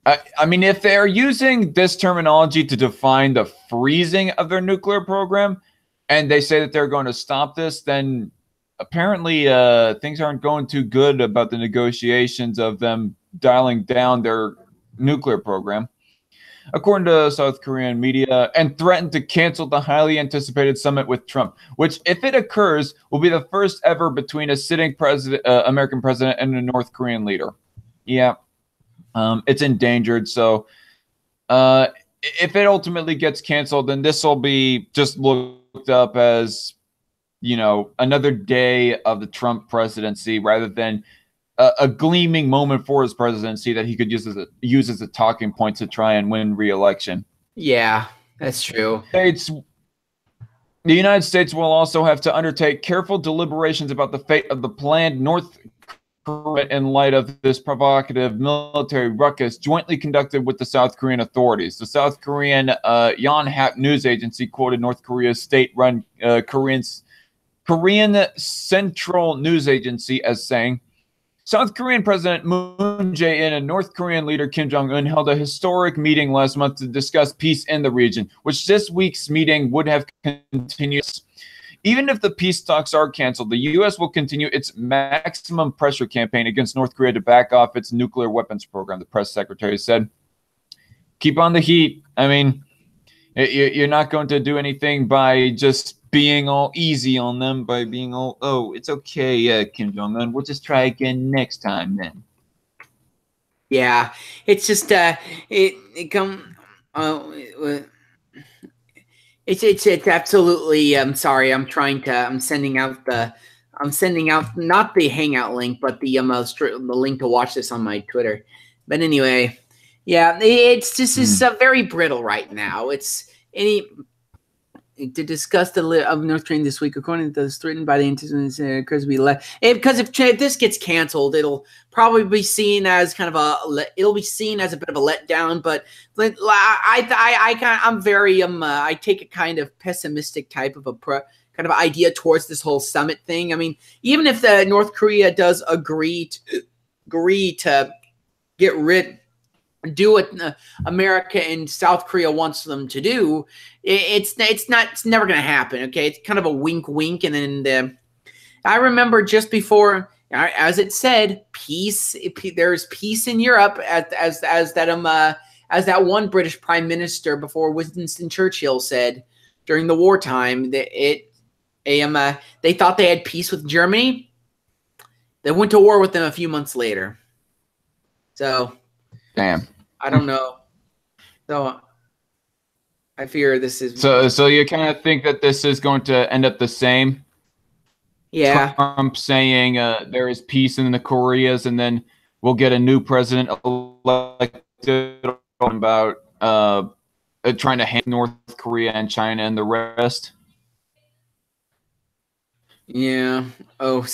I mean, if they're using this terminology to define the freezing of their nuclear program, and they say that they're going to stop this, then apparently things aren't going too good about the negotiations of them dialing down their nuclear program. According to South Korean media, and threatened to cancel the highly anticipated summit with Trump, which, if it occurs, will be the first ever between a sitting American president and a North Korean leader. Yeah. It's endangered, so if it ultimately gets canceled, then this will be just looked up as, you know, another day of the Trump presidency rather than a gleaming moment for his presidency that he could use as a talking point to try and win re-election. Yeah, that's true. The United States will also have to undertake careful deliberations about the fate of the planned North Korea in light of this provocative military ruckus jointly conducted with the South Korean authorities. The South Korean Yonhap news agency quoted North Korea's state-run Korean Central News Agency as saying, South Korean President Moon Jae-in and North Korean leader Kim Jong-un held a historic meeting last month to discuss peace in the region, which this week's meeting would have continued. Even if the peace talks are canceled, the U.S. will continue its maximum pressure campaign against North Korea to back off its nuclear weapons program, the press secretary said. Keep on the heat. I mean, you're not going to do anything by just being all easy on them, by being all, oh, it's okay, Kim Jong-un, we'll just try again next time then. Yeah, it's just it's absolutely. I'm sorry. I'm sending out not the Hangout link, but the link to watch this on my Twitter. But anyway, yeah, it's just very brittle right now. To discuss of North Korea this week, according to those threatened by the anticipated because if this gets canceled, it'll probably be seen as a bit of a letdown. But I take a kind of pessimistic type of idea towards this whole summit thing. I mean, even if the North Korea does agree to do what America and South Korea wants them to do, it's never going to happen. Okay, it's kind of a wink, wink, and then I remember just before, as it said, peace. There's peace in Europe, as that one British Prime Minister before Winston Churchill said during the wartime that they thought they had peace with Germany. They went to war with them a few months later. So. Damn. I don't know. So I fear this is so you kind of think that this is going to end up the same. Yeah. Trump saying there is peace in the Koreas, and then we'll get a new president elected about trying to handle North Korea and China and the rest. Yeah. Oh,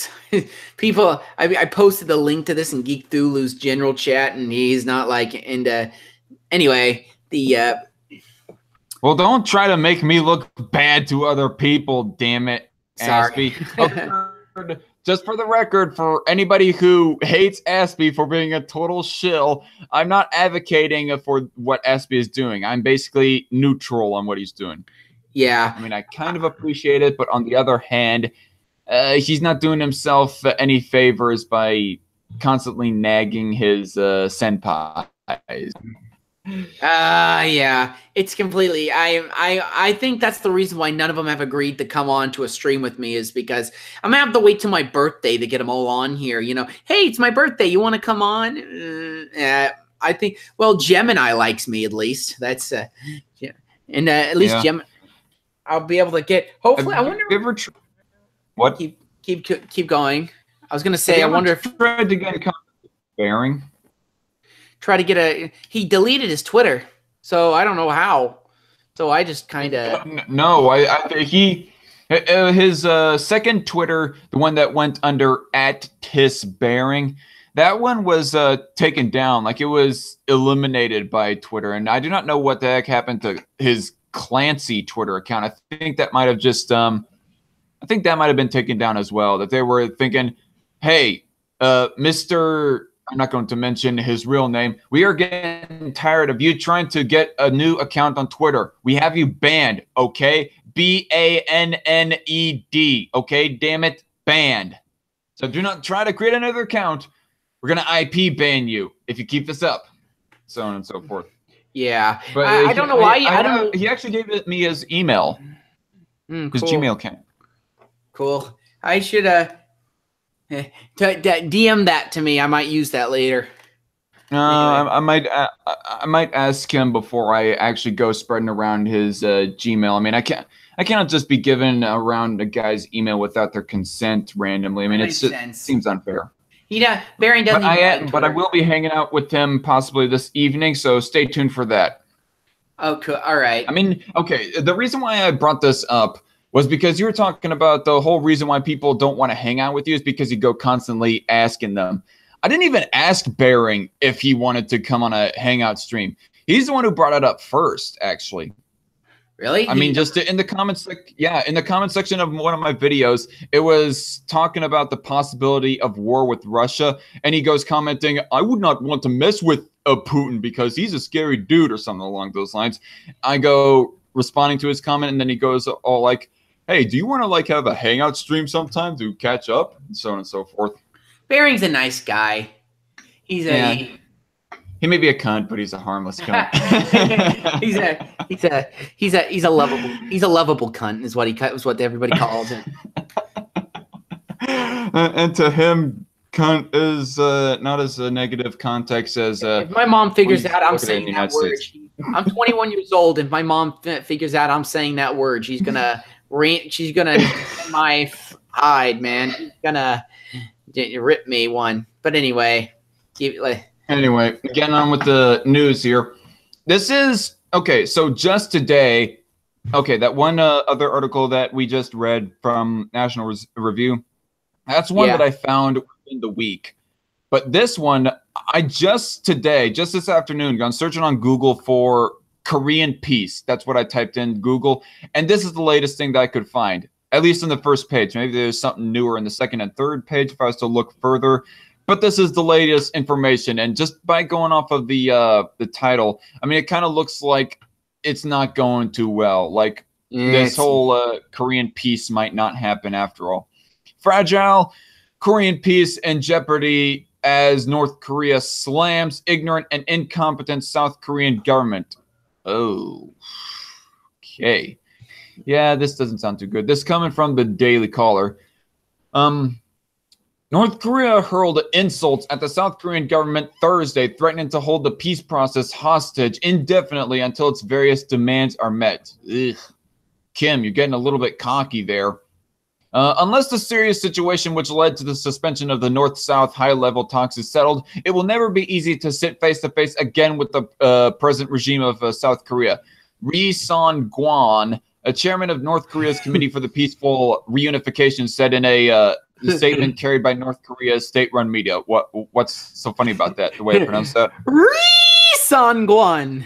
people. I posted the link to this in Geek Thulu's general chat, and he's not like into. Anyway, Well, don't try to make me look bad to other people. Damn it, sorry. Aspie. Just for the record, for anybody who hates Aspie for being a total shill, I'm not advocating for what Aspie is doing. I'm basically neutral on what he's doing. Yeah. I mean, I kind of appreciate it, but on the other hand, he's not doing himself any favors by constantly nagging his senpais. Yeah, it's completely. I think that's the reason why none of them have agreed to come on to a stream with me, is because I'm gonna have to wait till my birthday to get them all on here. You know, hey, it's my birthday. You want to come on? I think. Well, Gemini likes me at least. That's yeah, and at least Gemini. I'll be able to get. Hopefully, I wonder. What? Keep going. I was gonna say. I wonder if tried to get in contact with Bearing. Try to get he deleted his Twitter, so I don't know how. So I just kind of no. His second Twitter, the one that went under @TisBearing, that one was taken down. Like, it was eliminated by Twitter, and I do not know what the heck happened to his Clancy Twitter account. I think that might have just I think that might have been taken down as well. That they were thinking, hey, Mr. I'm not going to mention his real name. We are getting tired of you trying to get a new account on Twitter. We have you banned, okay? BANNED, okay? Damn it, banned. So do not try to create another account. We're going to IP ban you if you keep this up. So on and so forth. Yeah. But I don't know why. I don't know. He actually gave me his email. His cool. Gmail account. Cool. I should DM that to me. I might use that later. Anyway. I might ask him before I actually go spreading around his Gmail. I mean, I cannot just be giving around a guy's email without their consent randomly. I mean, it seems unfair. Bearing doesn't. But I will be hanging out with him possibly this evening, so stay tuned for that. Oh, cool. All right. I mean, okay. The reason why I brought this up was because you were talking about the whole reason why people don't want to hang out with you is because you go constantly asking them. I didn't even ask Bearing if he wanted to come on a hangout stream. He's the one who brought it up first, actually. Really? I mean, just in the comments, in the comment section of one of my videos, it was talking about the possibility of war with Russia, and he goes commenting, I would not want to mess with Putin because he's a scary dude or something along those lines. I go responding to his comment, and then he goes all like, hey, do you want to like have a hangout stream sometime to catch up, and so on and so forth. Bearing's a nice guy. He may be a cunt, but he's a harmless cunt. he's a lovable cunt is what everybody calls him. And to him, cunt is not as a negative context as if my mom figures out I'm saying that word. I'm 21 years old. If my mom figures out I'm saying that word, she's gonna my hide, man. She's gonna rip me one. But anyway, Anyway, getting on with the news here. This is, okay, so just today, that one other article that we just read from National Review, that's one that I found in the week. But this one, I just this afternoon, gone searching on Google for Korean peace. That's what I typed in Google. And this is the latest thing that I could find, at least in the first page. Maybe there's something newer in the second and third page if I was to look further. But this is the latest information, and just by going off of the title, I mean, it kind of looks like it's not going too well. Like this whole Korean peace might not happen after all. Fragile Korean peace in jeopardy as North Korea slams ignorant and incompetent South Korean government. Oh, okay. Yeah, this doesn't sound too good. This coming from the Daily Caller. North Korea hurled insults at the South Korean government Thursday, threatening to hold the peace process hostage indefinitely until its various demands are met. Ugh. Kim, you're getting a little bit cocky there. Unless the serious situation which led to the suspension of the North-South high-level talks is settled, it will never be easy to sit face-to-face again with the present regime of South Korea. Ri Son-gwan, a chairman of North Korea's Committee for the Peaceful Reunification, said in a statement carried by North Korea's state-run media. What's so funny about that? The way I pronounce that? Ri Son-gwan.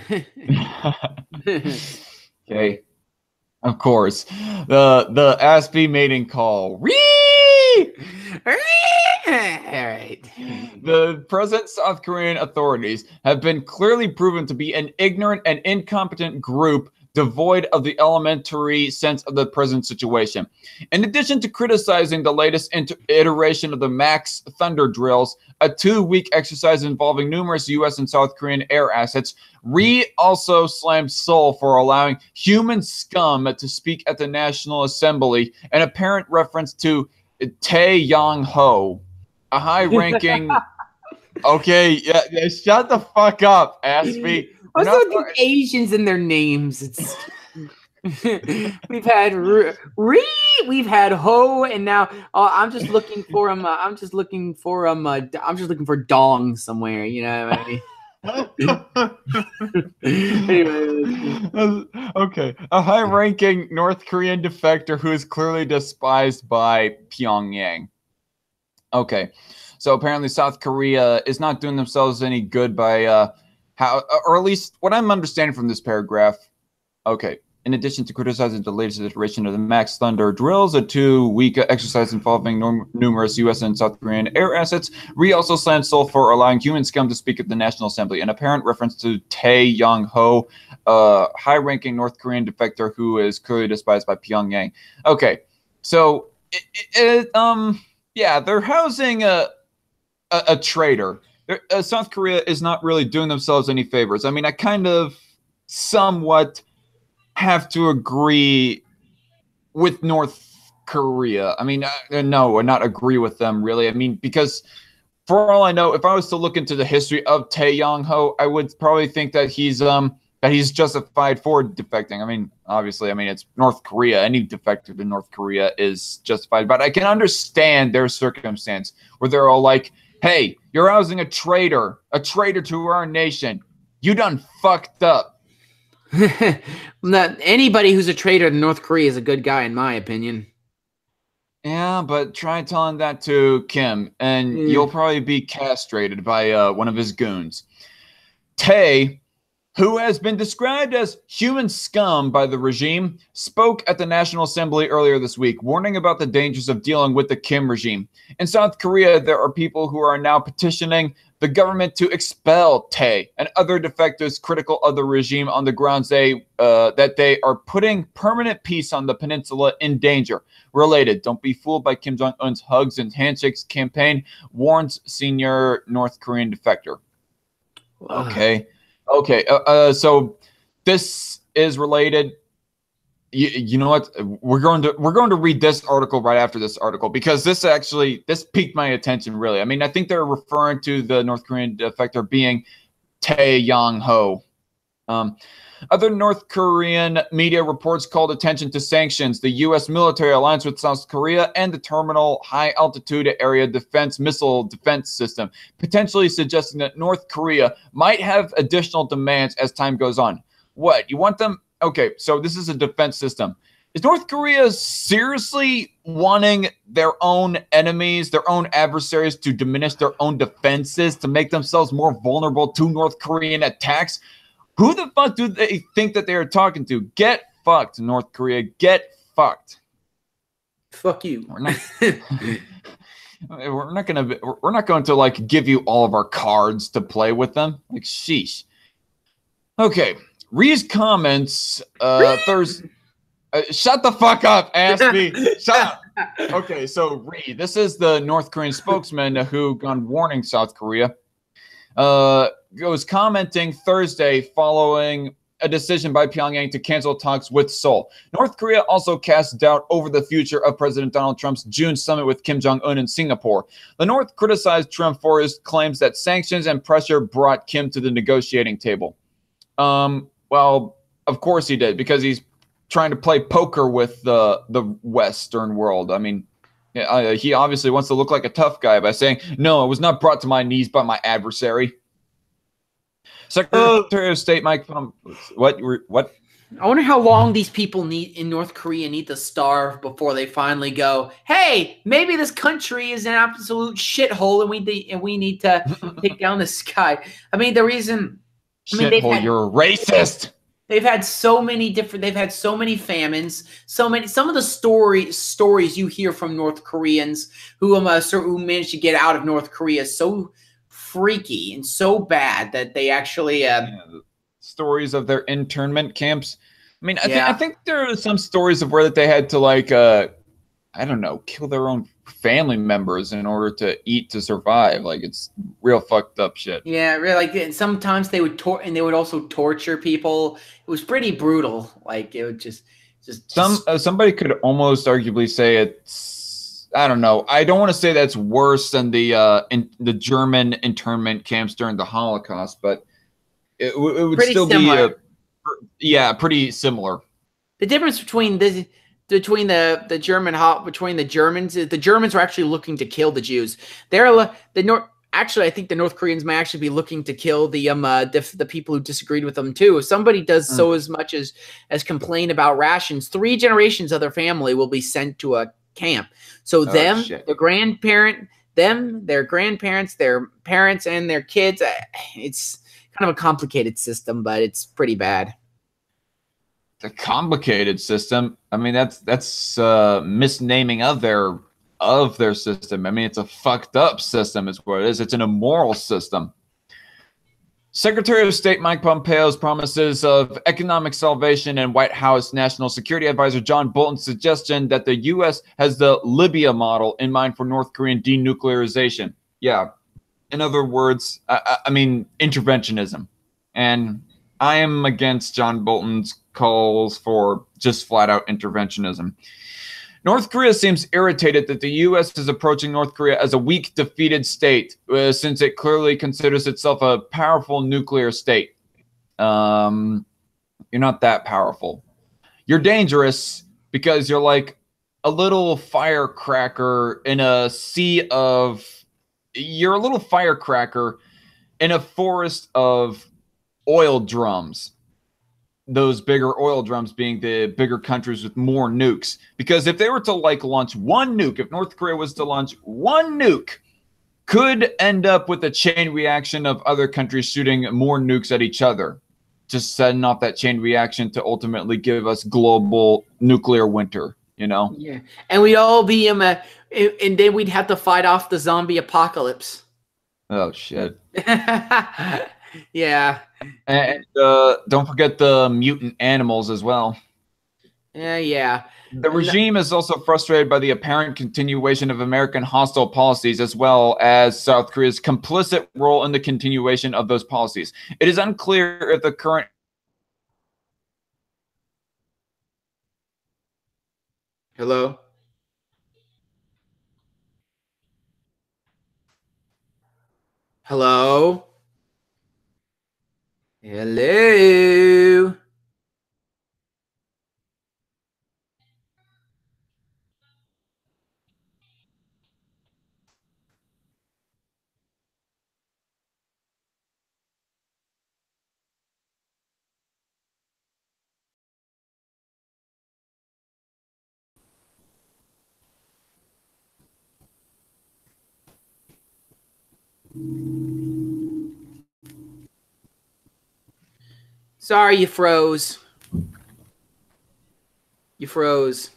Okay. Of course, the Aspie mating call. All right. The present South Korean authorities have been clearly proven to be an ignorant and incompetent group devoid of the elementary sense of the present situation. In addition to criticizing the latest iteration of the Max Thunder drills, a 2-week exercise involving numerous U.S. and South Korean air assets, Ri also slammed Seoul for allowing human scum to speak at the National Assembly, an apparent reference to Tae Yong-ho, a high-ranking... Okay, yeah, shut the fuck up, Aspie. What's with the Asians in their names? It's we've had Ri, we've had Ho, and now I'm just looking for him. I'm just looking for Dong somewhere. You know what I mean? Anyway. Okay, a high-ranking North Korean defector who is clearly despised by Pyongyang. Okay, so apparently South Korea is not doing themselves any good by or at least what I'm understanding from this paragraph. Okay, in addition to criticizing the latest iteration of the Max Thunder drills, a 2-week exercise involving numerous U.S. and South Korean air assets, Ri also slammed Seoul for allowing human scum to speak at the National Assembly, an apparent reference to Tae Yong-ho, a high-ranking North Korean defector who is clearly despised by Pyongyang. Okay, so yeah, they're housing a traitor. South Korea is not really doing themselves any favors. I mean, I kind of somewhat have to agree with North Korea. I mean, no, not agree with them, really. I mean, because for all I know, if I was to look into the history of Tae Yong-ho, I would probably think that he's justified for defecting. I mean, obviously, I mean, it's North Korea. Any defector to North Korea is justified. But I can understand their circumstance where they're all like, hey, you're housing a traitor to our nation. You done fucked up. Not anybody who's a traitor to North Korea is a good guy, in my opinion. Yeah, but try telling that to Kim, and you'll probably be castrated by one of his goons. Tae, who has been described as human scum by the regime, spoke at the National Assembly earlier this week, warning about the dangers of dealing with the Kim regime. In South Korea, there are people who are now petitioning the government to expel Tae and other defectors critical of the regime on the grounds that they are putting permanent peace on the peninsula in danger. Related, don't be fooled by Kim Jong-un's hugs and handshakes campaign, warns senior North Korean defector. Okay. Okay, so this is related. You know what? We're going to read this article right after this article because this piqued my attention, really. I mean, I think they're referring to the North Korean defector being Tae Yong-ho. Other North Korean media reports called attention to sanctions, the U.S. military alliance with South Korea, and the terminal high-altitude area missile defense system, potentially suggesting that North Korea might have additional demands as time goes on. What? You want them? Okay, so this is a defense system. Is North Korea seriously wanting their own enemies, their own adversaries to diminish their own defenses, to make themselves more vulnerable to North Korean attacks? Who the fuck do they think that they are talking to? Get fucked, North Korea. Get fucked. Fuck you. We're not going to like give you all of our cards to play with them. Like, sheesh. Okay, Ree's comments Thursday. Shut the fuck up, ASB. Shut up. Okay, so Ree, this is the North Korean spokesman who gone warning South Korea. Was commenting Thursday following a decision by Pyongyang to cancel talks with Seoul. North Korea also cast doubt over the future of President Donald Trump's June summit with Kim Jong-un in Singapore. The North criticized Trump for his claims that sanctions and pressure brought Kim to the negotiating table. Well, of course he did, because he's trying to play poker with the Western world. I mean, he obviously wants to look like a tough guy by saying, no, it was not brought to my knees by my adversary. Secretary of State Mike Pompeo. What? I wonder how long these people in North Korea need to starve before they finally go, hey, maybe this country is an absolute shithole and we need to take down this guy. I mean, the reason... Shithole, you're a racist! They've had so many famines, some of the stories you hear from North Koreans who managed to get out of North Korea so freaky and so bad that they actually stories of their internment camps. I mean, I think there are some stories of where that they had to like I don't know, kill their own family members in order to eat to survive. Like, it's real fucked up shit. Yeah, really. Like, sometimes they would they would also torture people. It was pretty brutal. Like, it would just somebody could almost arguably say it's, I don't know. I don't want to say that's worse than the German internment camps during the Holocaust, but it would pretty still similar. Be pretty similar. The difference between the Germans, the Germans are actually looking to kill the Jews. Actually, I think the North Koreans may actually be looking to kill the people who disagreed with them too. If somebody does so as much as complain about rations, 3 generations of their family will be sent to a camp. So their grandparents, their parents, and their kids. It's kind of a complicated system, but it's pretty bad. The complicated system. I mean, that's misnaming of their system. I mean, it's a fucked up system is what it is. It's an immoral system. Secretary of State Mike Pompeo's promises of economic salvation and White House National Security Advisor John Bolton's suggestion that the U.S. has the Libya model in mind for North Korean denuclearization. Yeah. In other words, I mean, interventionism. And I am against John Bolton's calls for just flat-out interventionism. North Korea seems irritated that the U.S. is approaching North Korea as a weak, defeated state, since it clearly considers itself a powerful nuclear state. You're not that powerful. You're dangerous because you're like a little firecracker in a sea of... You're a little firecracker in a forest of oil drums. Those bigger oil drums being the bigger countries with more nukes. Because if they were to like launch one nuke, if North Korea was to launch one nuke, could end up with a chain reaction of other countries shooting more nukes at each other. Just setting off that chain reaction to ultimately give us global nuclear winter, you know? Yeah. And we'd all be and then we'd have to fight off the zombie apocalypse. Oh, shit. Yeah. And don't forget the mutant animals as well. Yeah. The regime is also frustrated by the apparent continuation of American hostile policies, as well as South Korea's complicit role in the continuation of those policies. It is unclear if the current... Hello? Hello? Hello? Sorry, you froze. You froze.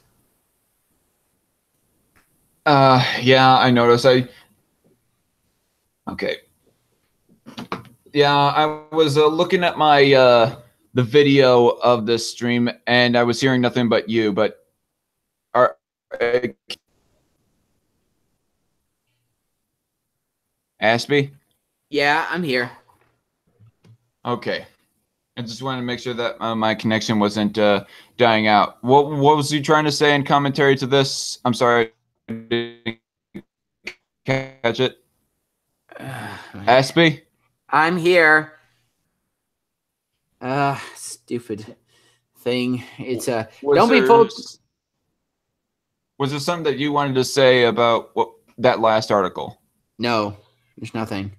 Yeah, I noticed. Okay. Yeah, I was looking at my the video of this stream, and I was hearing nothing but you. But are Aspie? Yeah, I'm here. Okay. I just wanted to make sure that my connection wasn't dying out. What was you trying to say in commentary to this? I'm sorry, I didn't catch it. Aspie? I'm here. Stupid thing. It's don't be fooled. Was there something that you wanted to say about that last article? No, there's nothing.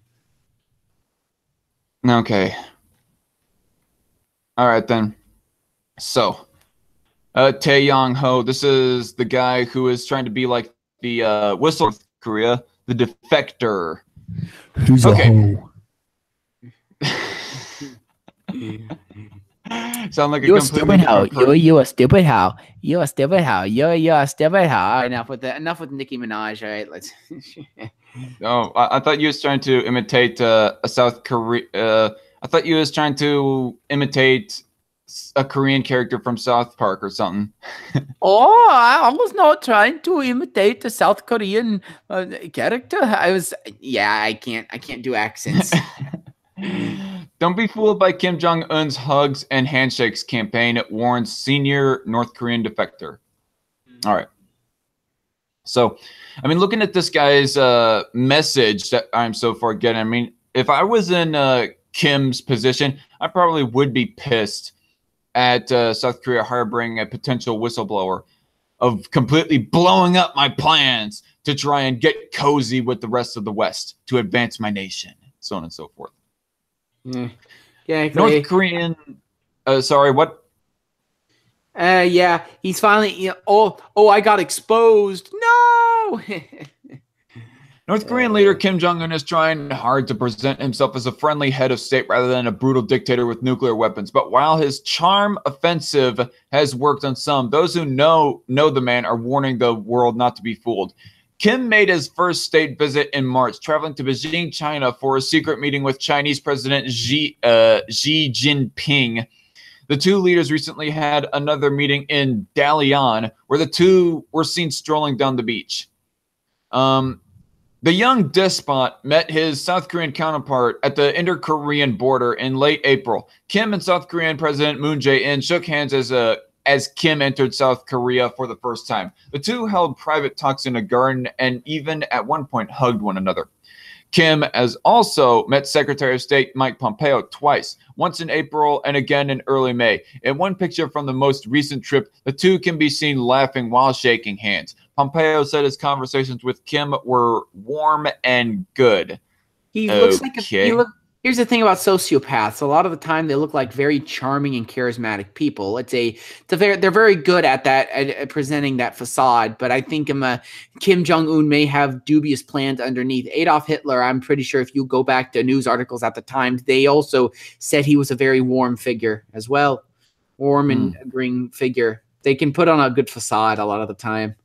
Okay. All right then. So, Tae Yong Ho. This is the guy who is trying to be like the whistle of Korea, the defector. Who's a hoe? Sound like you a stupid hoe. You a stupid hoe. You a stupid hoe. You a stupid hoe. All right, enough with Nicki Minaj. All right, let's. Oh, I thought you was trying to imitate a South Korea. I thought you was trying to imitate a Korean character from South Park or something. Oh, I was not trying to imitate the South Korean character. I can't do accents. Don't be fooled by Kim Jong-un's hugs and handshakes campaign, warns senior North Korean defector. All right. So, I mean, looking at this guy's message that I'm so far getting, I mean, if I was in Kim's position, I probably would be pissed at South Korea harboring a potential whistleblower of completely blowing up my plans to try and get cozy with the rest of the West to advance my nation, so on and so forth. Yeah, North Korean. Sorry, what? Yeah, he's finally. I got exposed. No. North Korean leader Kim Jong-un is trying hard to present himself as a friendly head of state rather than a brutal dictator with nuclear weapons. But while his charm offensive has worked on some, those who know the man are warning the world not to be fooled. Kim made his first state visit in March, traveling to Beijing, China, for a secret meeting with Chinese President Xi Jinping. The two leaders recently had another meeting in Dalian, where the two were seen strolling down the beach. The young despot met his South Korean counterpart at the inter-Korean border in late April. Kim and South Korean President Moon Jae-in shook hands as Kim entered South Korea for the first time. The two held private talks in a garden and even at one point hugged one another. Kim has also met Secretary of State Mike Pompeo twice, once in April and again in early May. In one picture from the most recent trip, the two can be seen laughing while shaking hands. Pompeo said his conversations with Kim were warm and good. He looks like here's the thing about sociopaths. A lot of the time, they look like very charming and charismatic people. They're very good at that, at presenting that facade. But I think Kim Jong-un may have dubious plans underneath. Adolf Hitler, I'm pretty sure if you go back to news articles at the time, they also said he was a very warm figure as well. Warm and agreeing figure. They can put on a good facade a lot of the time.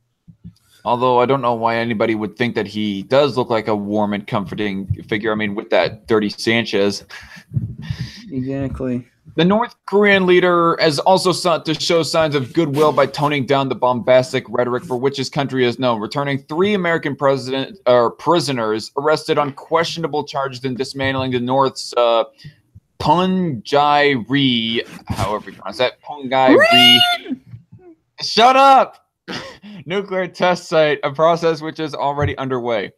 Although I don't know why anybody would think that he does look like a warm and comforting figure. I mean, with that dirty Sanchez. Exactly. The North Korean leader has also sought to show signs of goodwill by toning down the bombastic rhetoric for which his country is known, returning 3 American prisoners arrested on questionable charges in dismantling the North's Punjai-ri, however you pronounce that, Punjai-ri. Shut up! Nuclear test site, a process which is already underway.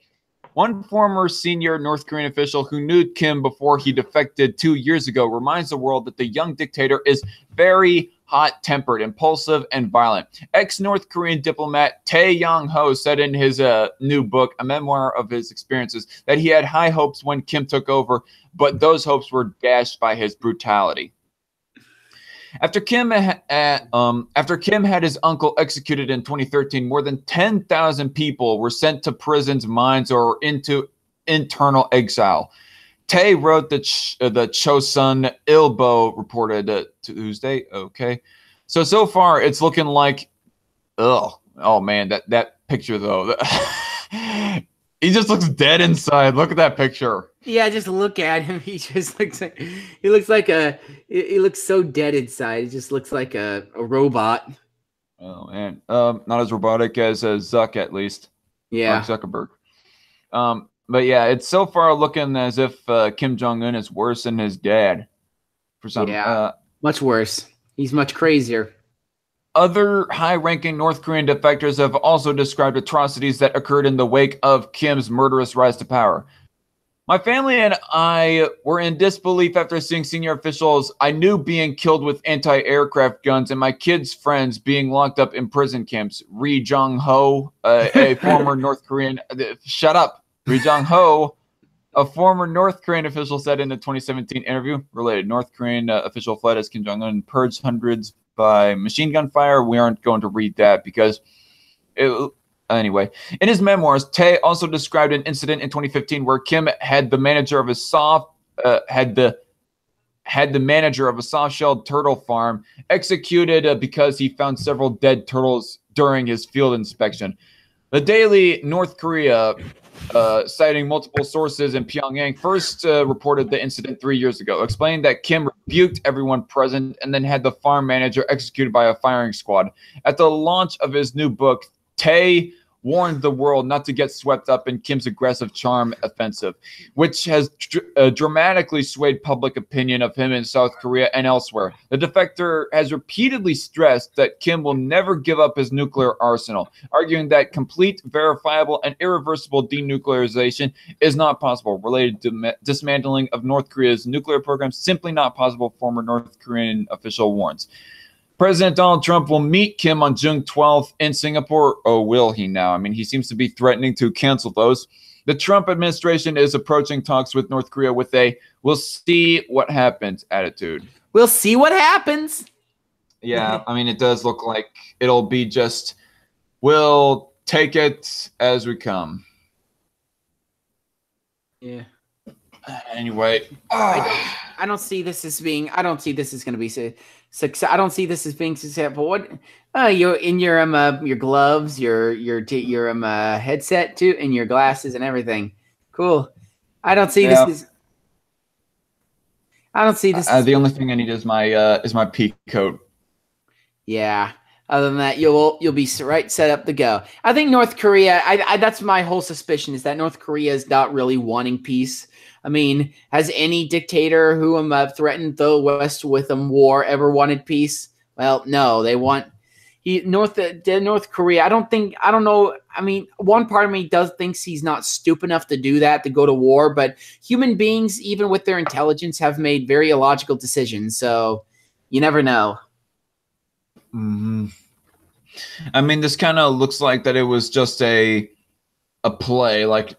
One former senior North Korean official who knew Kim before he defected 2 years ago reminds the world that the young dictator is very hot-tempered, impulsive, and violent. Ex-North Korean diplomat Tae Yong-ho said in his new book, a memoir of his experiences, that he had high hopes when Kim took over, but those hopes were dashed by his brutality. After Kim had his uncle executed in 2013, more than 10,000 people were sent to prisons, mines, or into internal exile. Tae wrote the Chosun Ilbo reported Tuesday. Okay, so far it's looking like, Oh man, that picture though. He just looks dead inside. Look at that picture. Yeah, just look at him. He just looks like he looks so dead inside. He just looks like a robot. Oh man, not as robotic as Zuck at least. Yeah, Mark Zuckerberg. But yeah, it's so far looking as if Kim Jong-un is worse than his dad. For some, much worse. He's much crazier. Other high-ranking North Korean defectors have also described atrocities that occurred in the wake of Kim's murderous rise to power. My family and I were in disbelief after seeing senior officials I knew being killed with anti-aircraft guns and my kids' friends being locked up in prison camps. Ri Jong-ho, a former North Korean... Shut up! Ri Jong-ho, a former North Korean official, said in a 2017 interview related. North Korean official fled as Kim Jong-un purged hundreds by machine gun fire. We aren't going to read that because anyway, in his memoirs, Tae also described an incident in 2015 where Kim had the manager of a soft-shelled turtle farm executed because he found several dead turtles during his field inspection. The Daily North Korea, citing multiple sources in Pyongyang, first reported the incident 3 years ago, explaining that Kim rebuked everyone present and then had the farm manager executed by a firing squad. At the launch of his new book, Tae warned the world not to get swept up in Kim's aggressive charm offensive, which has dramatically swayed public opinion of him in South Korea and elsewhere. The defector has repeatedly stressed that Kim will never give up his nuclear arsenal, arguing that complete, verifiable, and irreversible denuclearization is not possible. Related to dismantling of North Korea's nuclear program, simply not possible, former North Korean official warns. President Donald Trump will meet Kim on June 12th in Singapore. Oh, will he now? I mean, he seems to be threatening to cancel those. The Trump administration is approaching talks with North Korea with a "we'll see what happens" attitude. We'll see what happens. Yeah, I mean, it does look like it'll be just, we'll take it as we come. Yeah. Anyway, I don't see this as being. I don't see this as going to be success. I don't see this as being successful. What? You're in your gloves, your headset too, and your glasses and everything. Cool. I don't see this as. I don't see this. The only thing I need is my pea coat. Yeah. Other than that, you'll be right set up to go. I think North Korea. That's my whole suspicion, is that North Korea is not really wanting peace. I mean, has any dictator who threatened the West with a war ever wanted peace? Well, no. They want North Korea. I don't know. I mean, one part of me thinks he's not stupid enough to do that, to go to war. But human beings, even with their intelligence, have made very illogical decisions. So you never know. Mm-hmm. I mean, this kind of looks like that it was just a play, like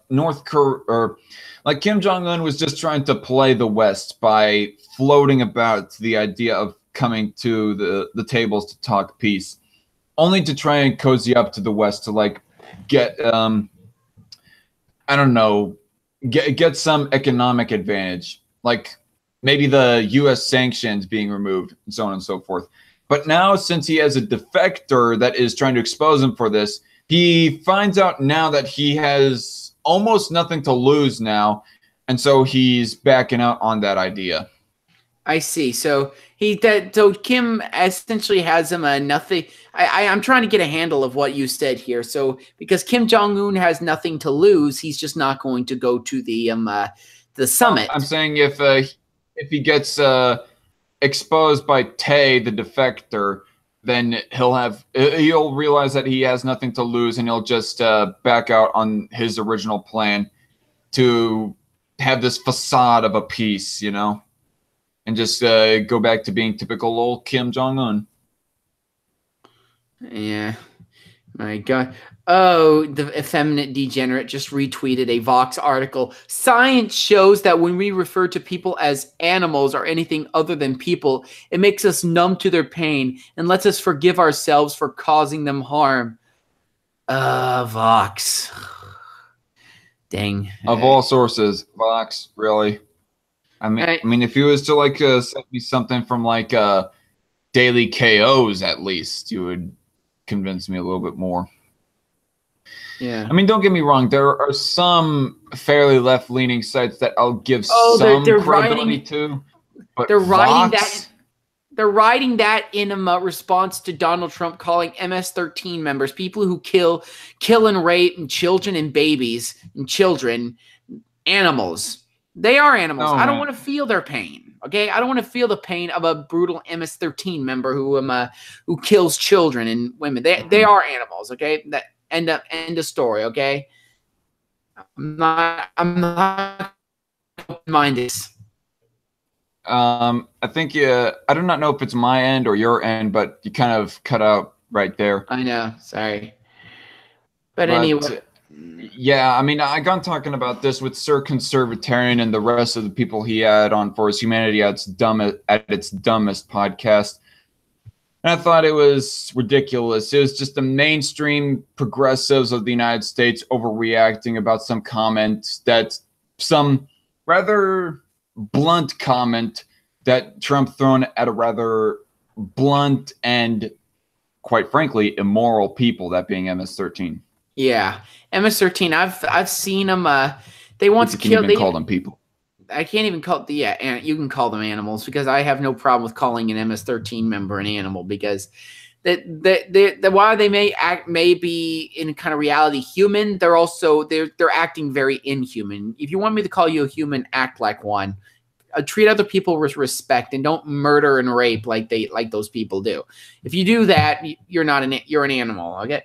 like Kim Jong-un was just trying to play the West by floating about the idea of coming to the tables to talk peace, only to try and cozy up to the West to like get I don't know, get some economic advantage, like maybe the U.S. sanctions being removed and so on and so forth. But now, since he has a defector that is trying to expose him for this, he finds out now that he has almost nothing to lose now, and so he's backing out on that idea. I see. So Kim essentially has him nothing. I'm trying to get a handle of what you said here. So because Kim Jong-un has nothing to lose, he's just not going to go to the summit. I'm saying if he gets exposed by Tae, the defector, then he'll realize that he has nothing to lose, and he'll just back out on his original plan to have this facade of a peace, you know, and just go back to being typical old Kim Jong-un. Yeah. My God. Oh, the effeminate degenerate just retweeted a Vox article. Science shows that when we refer to people as animals or anything other than people, it makes us numb to their pain and lets us forgive ourselves for causing them harm. Vox. Dang. Of all sources, Vox, really? I mean, if he was to like send me something from like Daily KOs, at least you would convince me a little bit more. Yeah. I mean, don't get me wrong. There are some fairly left-leaning sites that I'll give some credibility to. But they're writing Vox? that. They're writing that in a response to Donald Trump calling MS-13 members, people who kill and rape and children and babies and children, animals. They are animals. I don't want to feel their pain. Okay, I don't want to feel the pain of a brutal MS-13 member who kills children and women. They are animals. Okay, that end of story. Okay, I'm not minded. I think I do not know if it's my end or your end, but you kind of cut out right there. I know, sorry. But anyway. Yeah, I mean, I got talking about this with Sir Conservatarian and the rest of the people he had on for his Humanity at its Dumbest podcast. And I thought it was ridiculous. It was just the mainstream progressives of the United States overreacting about some comment that some rather blunt comment that Trump thrown at a rather blunt and, quite frankly, immoral people, that being MS-13. Yeah, MS-13. I've seen them. They once killed. They call them people. I can't even call and you can call them animals because I have no problem with calling an MS-13 member an animal because while they may be in kind of reality human, they're acting very inhuman. If you want me to call you a human, act like one. Treat other people with respect and don't murder and rape like those people do. If you do that, you're an animal. Okay.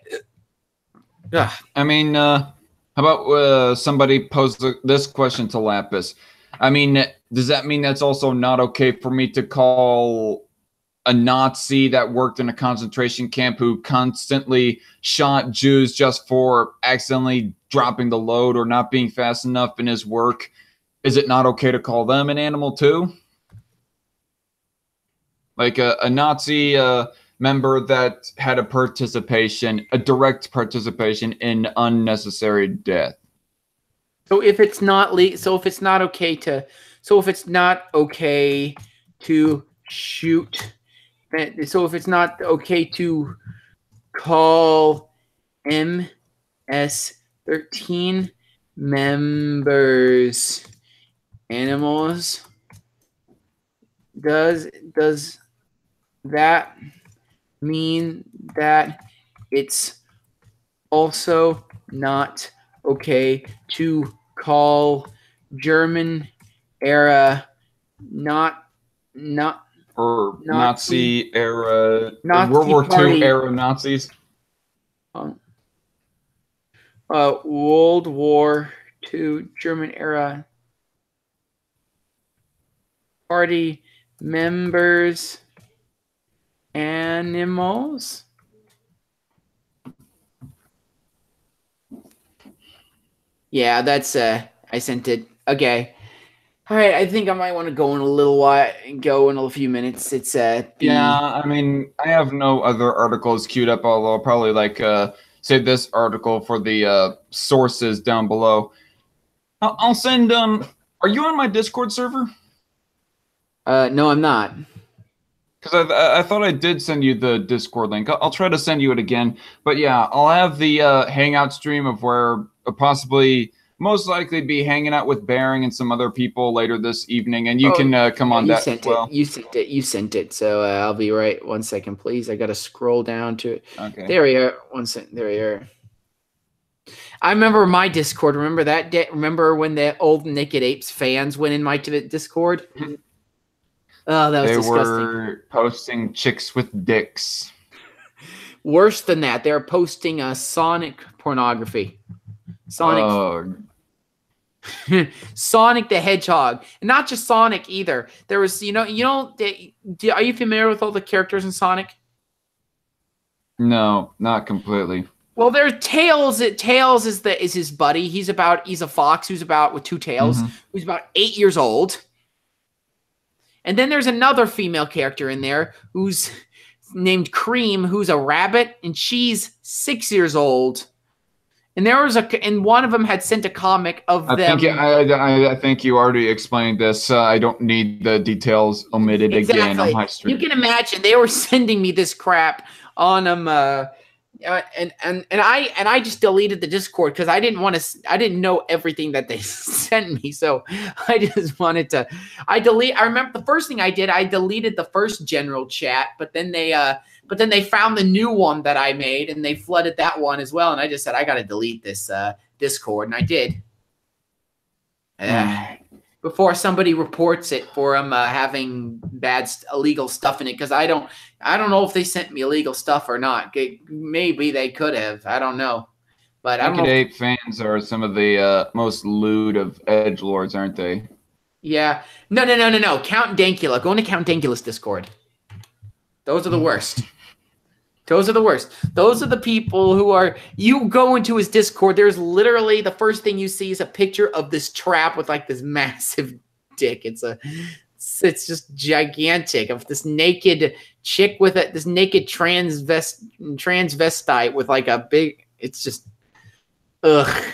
Ugh. I mean, how about somebody posed this question to Lapis? I mean, does that mean that's also not okay for me to call a Nazi that worked in a concentration camp who constantly shot Jews just for accidentally dropping the load or not being fast enough in his work? Is it not okay to call them an animal too? Like a Nazi member that had a direct participation in unnecessary death. So if it's not okay to shoot, so if it's not okay to call MS-13 members animals, does that mean that it's also not okay to call German era Nazi era, Nazi World War Party. II era Nazis? World War II German era party members animals? Yeah, that's I sent it. Okay. All right, I think I might want to go in a little while and go in a few minutes. It's yeah, I mean, I have no other articles queued up, although I'll probably save this article for the sources down below. I'll send are you on my Discord server? No, I'm not. Because I thought I did send you the Discord link. I'll try to send you it again. But yeah, I'll have the Hangout stream of where I'll possibly most likely be hanging out with Bearing and some other people later this evening. And you can come on that as well. You sent it. So I'll be right. 1 second, please. I got to scroll down to it. Okay. There we are. 1 second. There we are. I remember my Discord. Remember that day? Remember when the old Naked Apes fans went in my Discord? Oh, that was disgusting. They were posting chicks with dicks. Worse than that, they were posting Sonic pornography. Sonic the Hedgehog, and not just Sonic either. There was, are you familiar with all the characters in Sonic? No, not completely. Well, there's Tails. Tails is his buddy. He's a fox who's with two tails. Who's about 8 years old. And then there's another female character in there who's named Cream, who's a rabbit, and she's 6 years old. And and one of them had sent a comic of them. I think you already explained this. I don't need the details omitted again on my stream. You can imagine they were sending me this crap on I just deleted the Discord because I didn't know everything that they sent me, so I just wanted to. I remember the first thing I did, I deleted the first general chat, but then they found the new one that I made and they flooded that one as well, and I just said I got to delete this Discord, and I did. Before somebody reports it for having illegal stuff in it, because I don't know if they sent me illegal stuff or not. Maybe they could have. I don't know. But I don't know. Ape fans are some of the most lewd of edgelords, aren't they? Yeah. No. Count Dankula. Go into Count Dankula's Discord. Those are the worst. Those are the worst. Those are the people who are. You go into his Discord. There's literally the first thing you see is a picture of this trap with like this massive dick. It's just gigantic of this naked chick with this naked transvestite with like a big. It's just, ugh.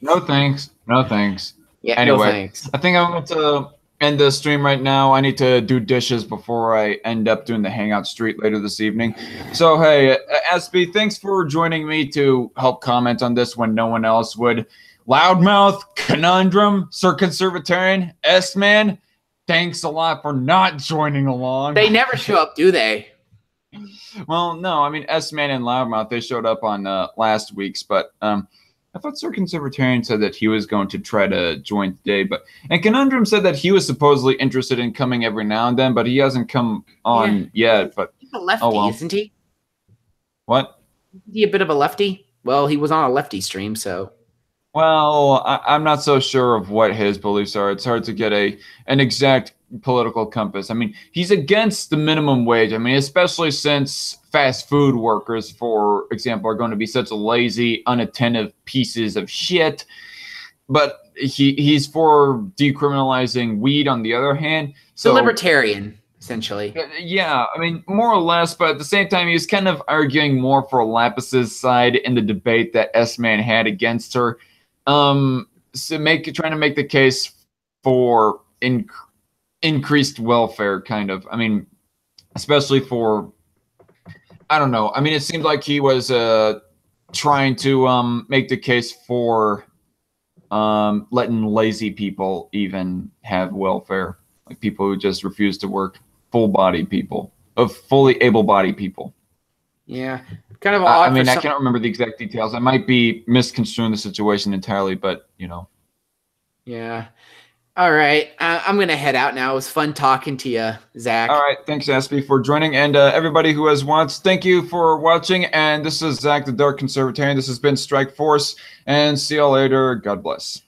No thanks. No thanks. Yeah. Anyway, no thanks. I think I'm going to end the stream right now. I need to do dishes before I end up doing the Hangout Street later this evening. So, hey, SB, thanks for joining me to help comment on this when no one else would. Loudmouth, Conundrum, Sir Conservatarian, S-Man, thanks a lot for not joining along. They never show up, do they? Well, no, I mean, S-Man and Loudmouth, they showed up on last week's, but I thought Sir Conservatarian said that he was going to try to join today, and Conundrum said that he was supposedly interested in coming every now and then, but he hasn't come on yet. But he's a lefty, isn't he? What? Isn't he a bit of a lefty? Well, he was on a lefty stream, so. Well, I'm not so sure of what his beliefs are. It's hard to get an exact political compass. I mean, he's against the minimum wage. I mean, especially since fast food workers, for example, are going to be such lazy, unattentive pieces of shit. But he's for decriminalizing weed on the other hand. So the libertarian, essentially. Yeah, I mean, more or less, but at the same time, he's kind of arguing more for Lapis's side in the debate that S-Man had against her. Trying to make the case for increased welfare, kind of. I mean, especially for, I don't know. I mean, it seemed like he was trying to make the case for letting lazy people even have welfare, like people who just refuse to work, fully able-bodied people. Yeah, kind of. I mean, I can't remember the exact details. I might be misconstruing the situation entirely, but you know. Yeah. All right, I'm gonna head out now. It was fun talking to you, Zach. All right, thanks, Aspie, for joining, and everybody who has watched, thank you for watching. And this is Zach, the Dark Conservatarian. This has been Strike Force, and see y'all later. God bless.